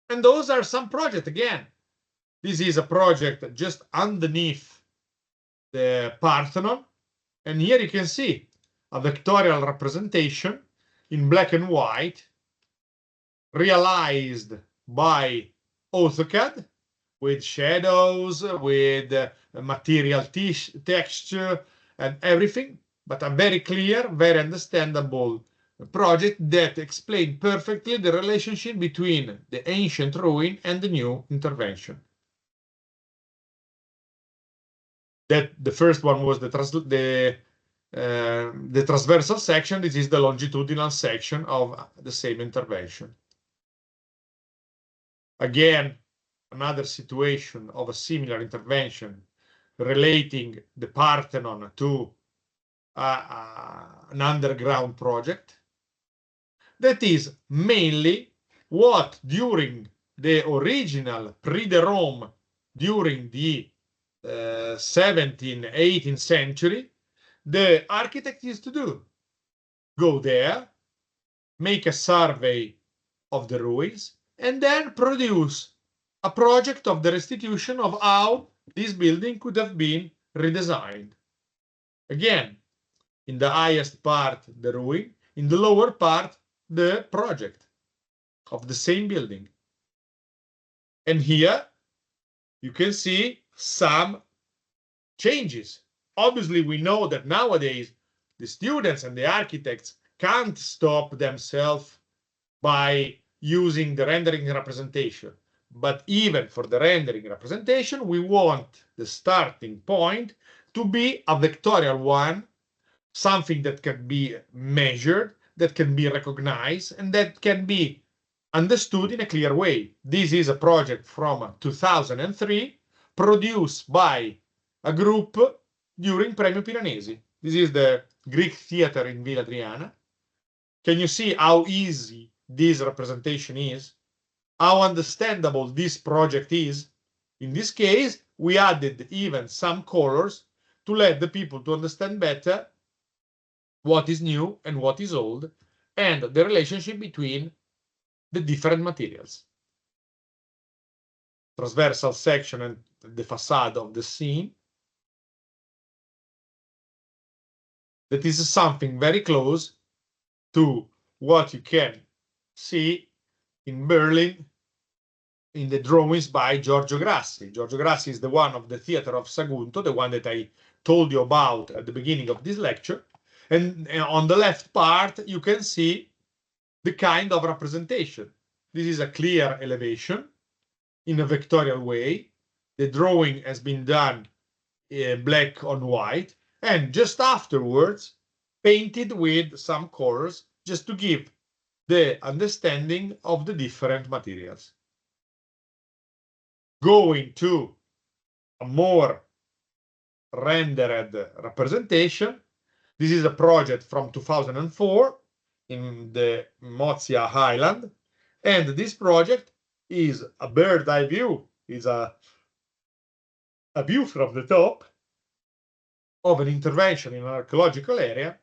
And those are some projects. Again, this is a project just underneath the Parthenon. And here you can see a vectorial representation in black and white, realized by AutoCAD with shadows, with material texture and everything, but a very clear, very understandable project that explained perfectly the relationship between the ancient ruin and the new intervention. That the first one was the transversal section. This is the longitudinal section of the same intervention. Again, another situation of a similar intervention relating the Parthenon to an underground project. That is mainly what during the original pre-Rome, during the 17th, 18th century, the architect used to do. Go there, make a survey of the ruins, and then produce a project of the restitution of how this building could have been redesigned. Again, in the highest part, the ruin, in the lower part, the project of the same building. And here you can see some changes. Obviously, we know that nowadays the students and the architects can't stop themselves by using the rendering representation. But even for the rendering representation, we want the starting point to be a vectorial one, something that can be measured, that can be recognized, and that can be understood in a clear way. This is a project from 2003, produced by a group during Premio Piranesi. This is the Greek theater in Villa Adriana. Can you see how easy this representation is? How understandable this project is? In this case, we added even some colors to let the people to understand better what is new and what is old, and the relationship between the different materials. Transversal section and the facade of the scene. That is something very close to what you can see in Berlin in the drawings by Giorgio Grassi. Giorgio Grassi is the one of the theater of Sagunto, the one that I told you about at the beginning of this lecture. And on the left part, you can see the kind of representation. This is a clear elevation in a vectorial way. The drawing has been done black on white, and just afterwards painted with some colors, just to give the understanding of the different materials. Going to a more rendered representation, this is a project from 2004 in the Mozia Highland, and this project is a bird's eye view, is a view from the top of an intervention in an archaeological area.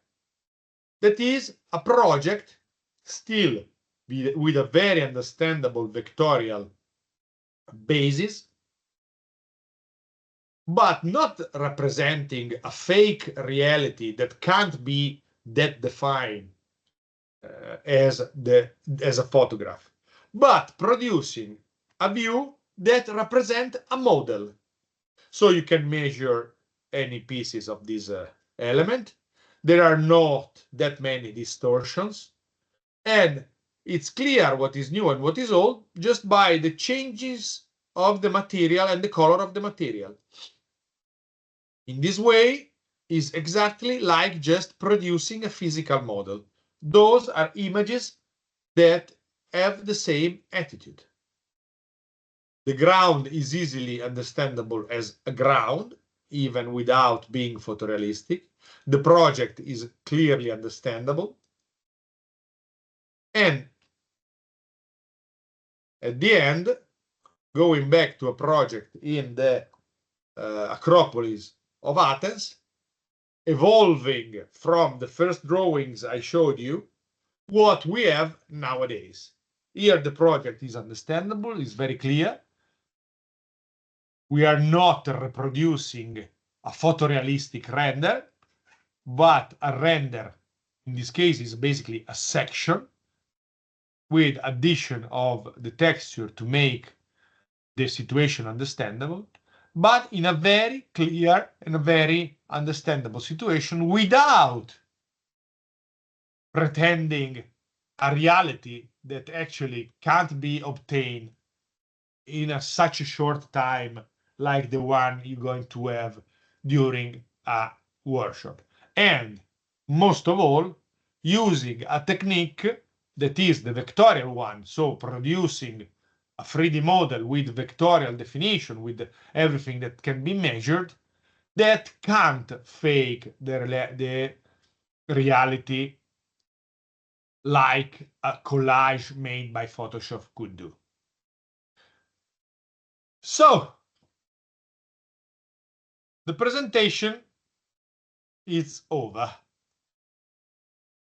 That is a project still with a very understandable vectorial basis, but not representing a fake reality that can't be that defined as a photograph, but producing a view that represents a model. So you can measure any pieces of this element. There are not that many distortions, and it's clear what is new and what is old just by the changes of the material and the color of the material. In this way, is exactly like just producing a physical model. Those are images that have the same attitude. The ground is easily understandable as a ground, even without being photorealistic. The project is clearly understandable. And at the end, going back to a project in the Acropolis of Athens, evolving from the first drawings I showed you, what we have nowadays. Here the project is understandable, is very clear. We are not reproducing a photorealistic render, but a render, in this case, is basically a section with addition of the texture to make the situation understandable, but in a very clear and a very understandable situation without pretending a reality that actually can't be obtained in such a short time like the one you're going to have during a workshop. And most of all, using a technique that is the vectorial one, so producing a 3D model with vectorial definition, with everything that can be measured, that can't fake the reality like a collage made by Photoshop could do. So the presentation is over.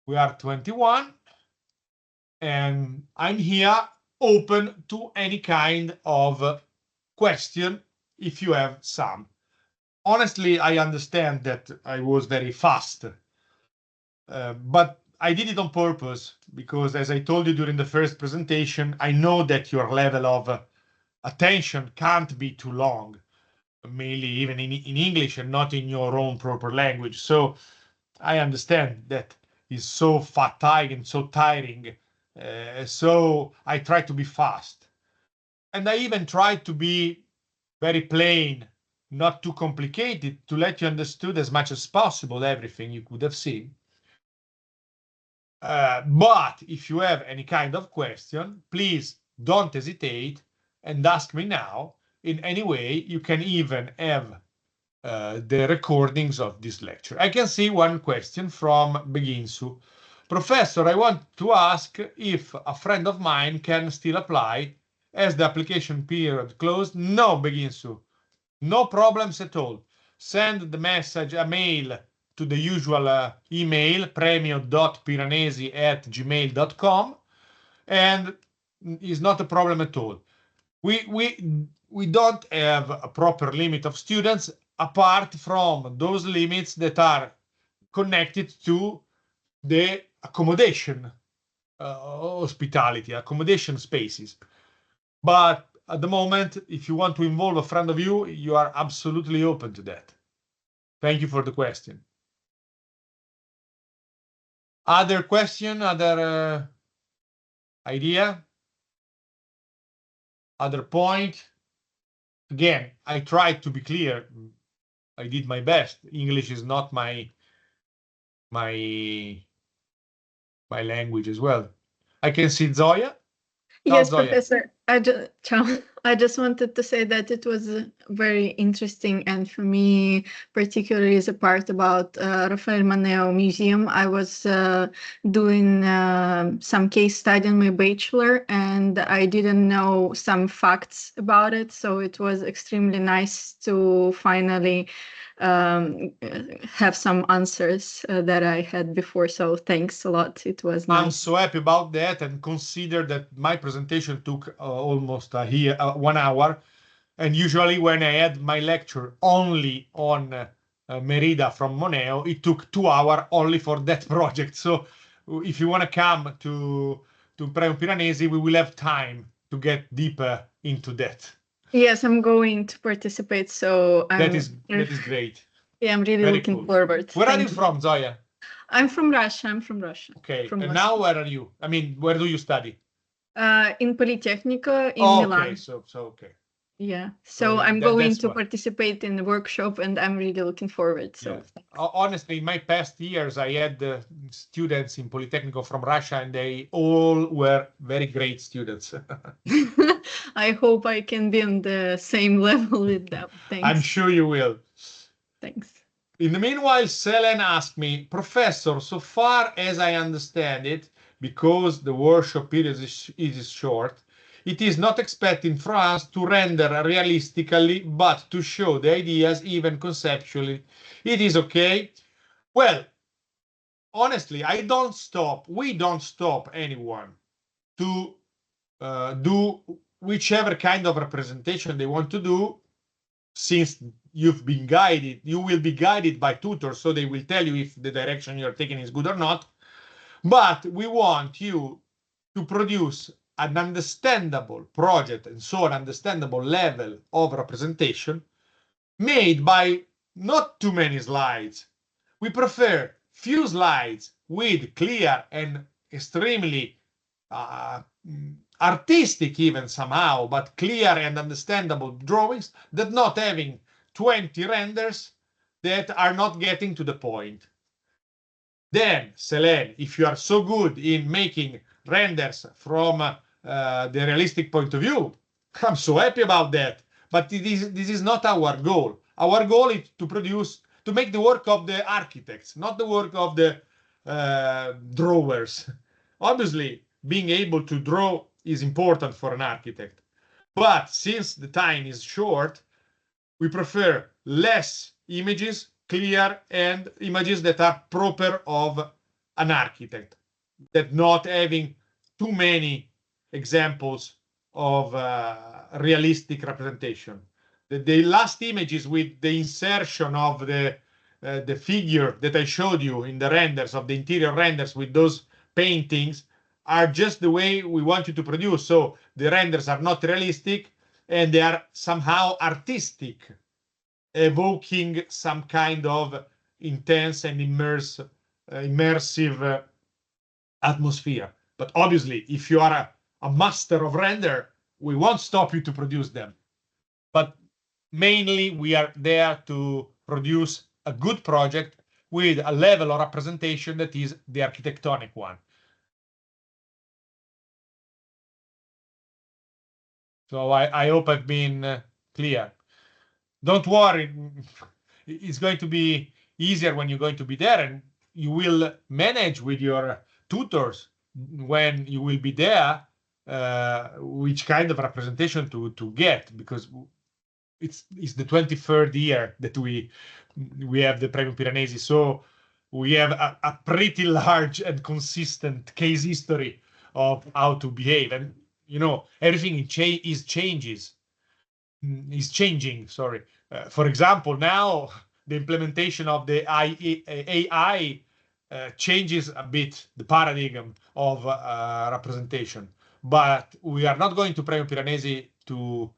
We are 21 and I'm here open to any kind of question if you have some. Honestly, I understand that I was very fast, but I did it on purpose because, as I told you during the first presentation, I know that your level of attention can't be too long, mainly even in English and not in your own proper language. So I understand that is so fatiguing and so tiring. So I try to be fast. And I even tried to be very plain, not too complicated, to let you understood as much as possible everything you could have seen. But if you have any kind of question, please don't hesitate and ask me now. In any way, you can even have the recordings of this lecture. I can see one question from Beginsu. Professor, I want to ask if a friend of mine can still apply as the application period closed. No, Beginsu, no problems at all. Send the message, a mail to the usual email, premio.piranesi@gmail.com, and it's not a problem at all. We don't have a proper limit of students apart from those limits that are connected to the accommodation, hospitality, accommodation spaces. But at the moment, if you want to involve a friend of you, you are absolutely open to that. Thank you for the question. Other question, other idea, other point? Again, I tried to be clear. I did my best. English is not my language as well. I can see Zoya. Yes, Zoya. Professor. I just wanted to say that it was very interesting, and for me, particularly is a part about Rafael Maneo Museum. I was doing some case study in my bachelor, and I didn't know some facts about it, so it was extremely nice to finally have some answers that I had before. So thanks a lot. It was nice. I'm so happy about that, and consider that my presentation took almost 1 hour. And usually when I had my lecture only on Merida from Moneo, it took 2 hours only for that project. So if you want to come to Premio Piranesi, we will have time to get deeper into that. Yes, I'm going to participate. So that is great. Yeah, I'm really Very looking cool. forward. Where are you from, Zoya? I'm from Russia. Okay. From And Moscow. now where are you? I mean, where do you study? In Politecnico in Milan. Okay, so okay. Yeah. So I'm going to why. participate in the workshop, and I'm really looking forward. So Yeah. Honestly, in my past years, I had students in Politecnico from Russia, and they all were very great students. I hope I can be on the same level with them. Thanks. I'm sure you will. Thanks. In the meanwhile, Selen asked me, Professor, so far as I understand it, because the workshop period is short, it is not expected from us to render realistically, but to show the ideas even conceptually. It is okay. Well, honestly, we don't stop anyone to do whichever kind of representation they want to do, since you will be guided by tutors, so they will tell you if the direction you're taking is good or not. But we want you to produce an understandable project, and so an understandable level of representation made by not too many slides. We prefer few slides with clear and extremely artistic even somehow, but clear and understandable drawings, that not having 20 renders that are not getting to the point. Then, Selene, if you are so good in making renders from the realistic point of view, I'm so happy about that. But this is not our goal. our goal is to make the work of the architects, not the work of the drawers. Obviously, being able to draw is important for an architect, but since the time is short, we prefer less images, clear, and images that are proper of an architect, that not having too many examples of realistic representation. The last images with the insertion of the figure that I showed you in the renders of the interior renders with those paintings are just the way we want you to produce. So the renders are not realistic and they are somehow artistic, evoking some kind of intense and immersive atmosphere. But obviously, if you are a master of render, we won't stop you to produce them. But mainly, we are there to produce a good project with a level of representation that is the architectonic one. So I hope I've been clear. Don't worry, it's going to be easier when you're going to be there, and you will manage with your tutors when you will be there which kind of representation to get, because it's the 23rd year that we have the Premio Piranesi, so we have a pretty large and consistent case history of how to behave, and you know everything is changing. Sorry. For example, now the implementation of the AI changes a bit the paradigm of representation, but we are not going to Premio Piranesi to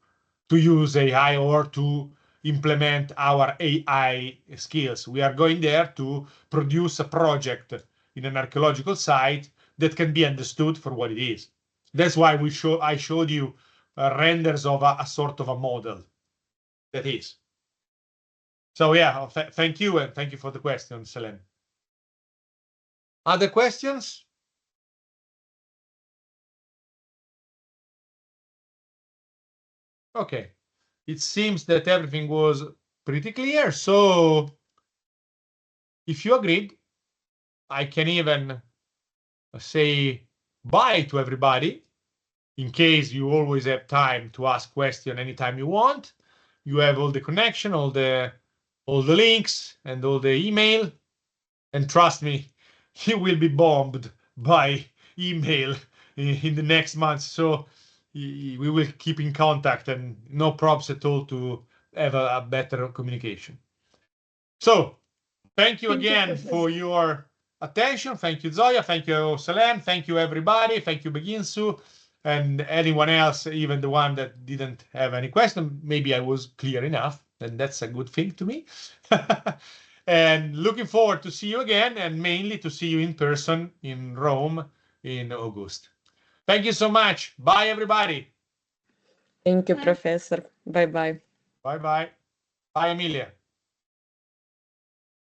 use AI or to implement our AI skills. We are going there to produce a project in an archaeological site that can be understood for what it is. That's why I showed you renders of a sort of a model that is. So yeah, thank you, and thank you for the question, Selene. Other questions? Okay, it seems that everything was pretty clear. So if you agreed, I can even say bye to everybody. In case you always have time to ask questions anytime you want. You have all the connection, all the links, and all the email. And trust me, you will be bombed by email in the next month. So we will keep in contact, and no problems at all to have a better communication. So thank you again for your attention. Thank you, Zoya. Thank you, Selene. Thank you, everybody. Thank you, Beginsu. And anyone else, even the one that didn't have any question. Maybe I was clear enough, and that's a good thing to me. And looking forward to see you again, and mainly to see you in person in Rome in August. Thank you so much. Bye, everybody. Thank you, Professor. Bye-bye. Bye-bye. Bye, Emilia.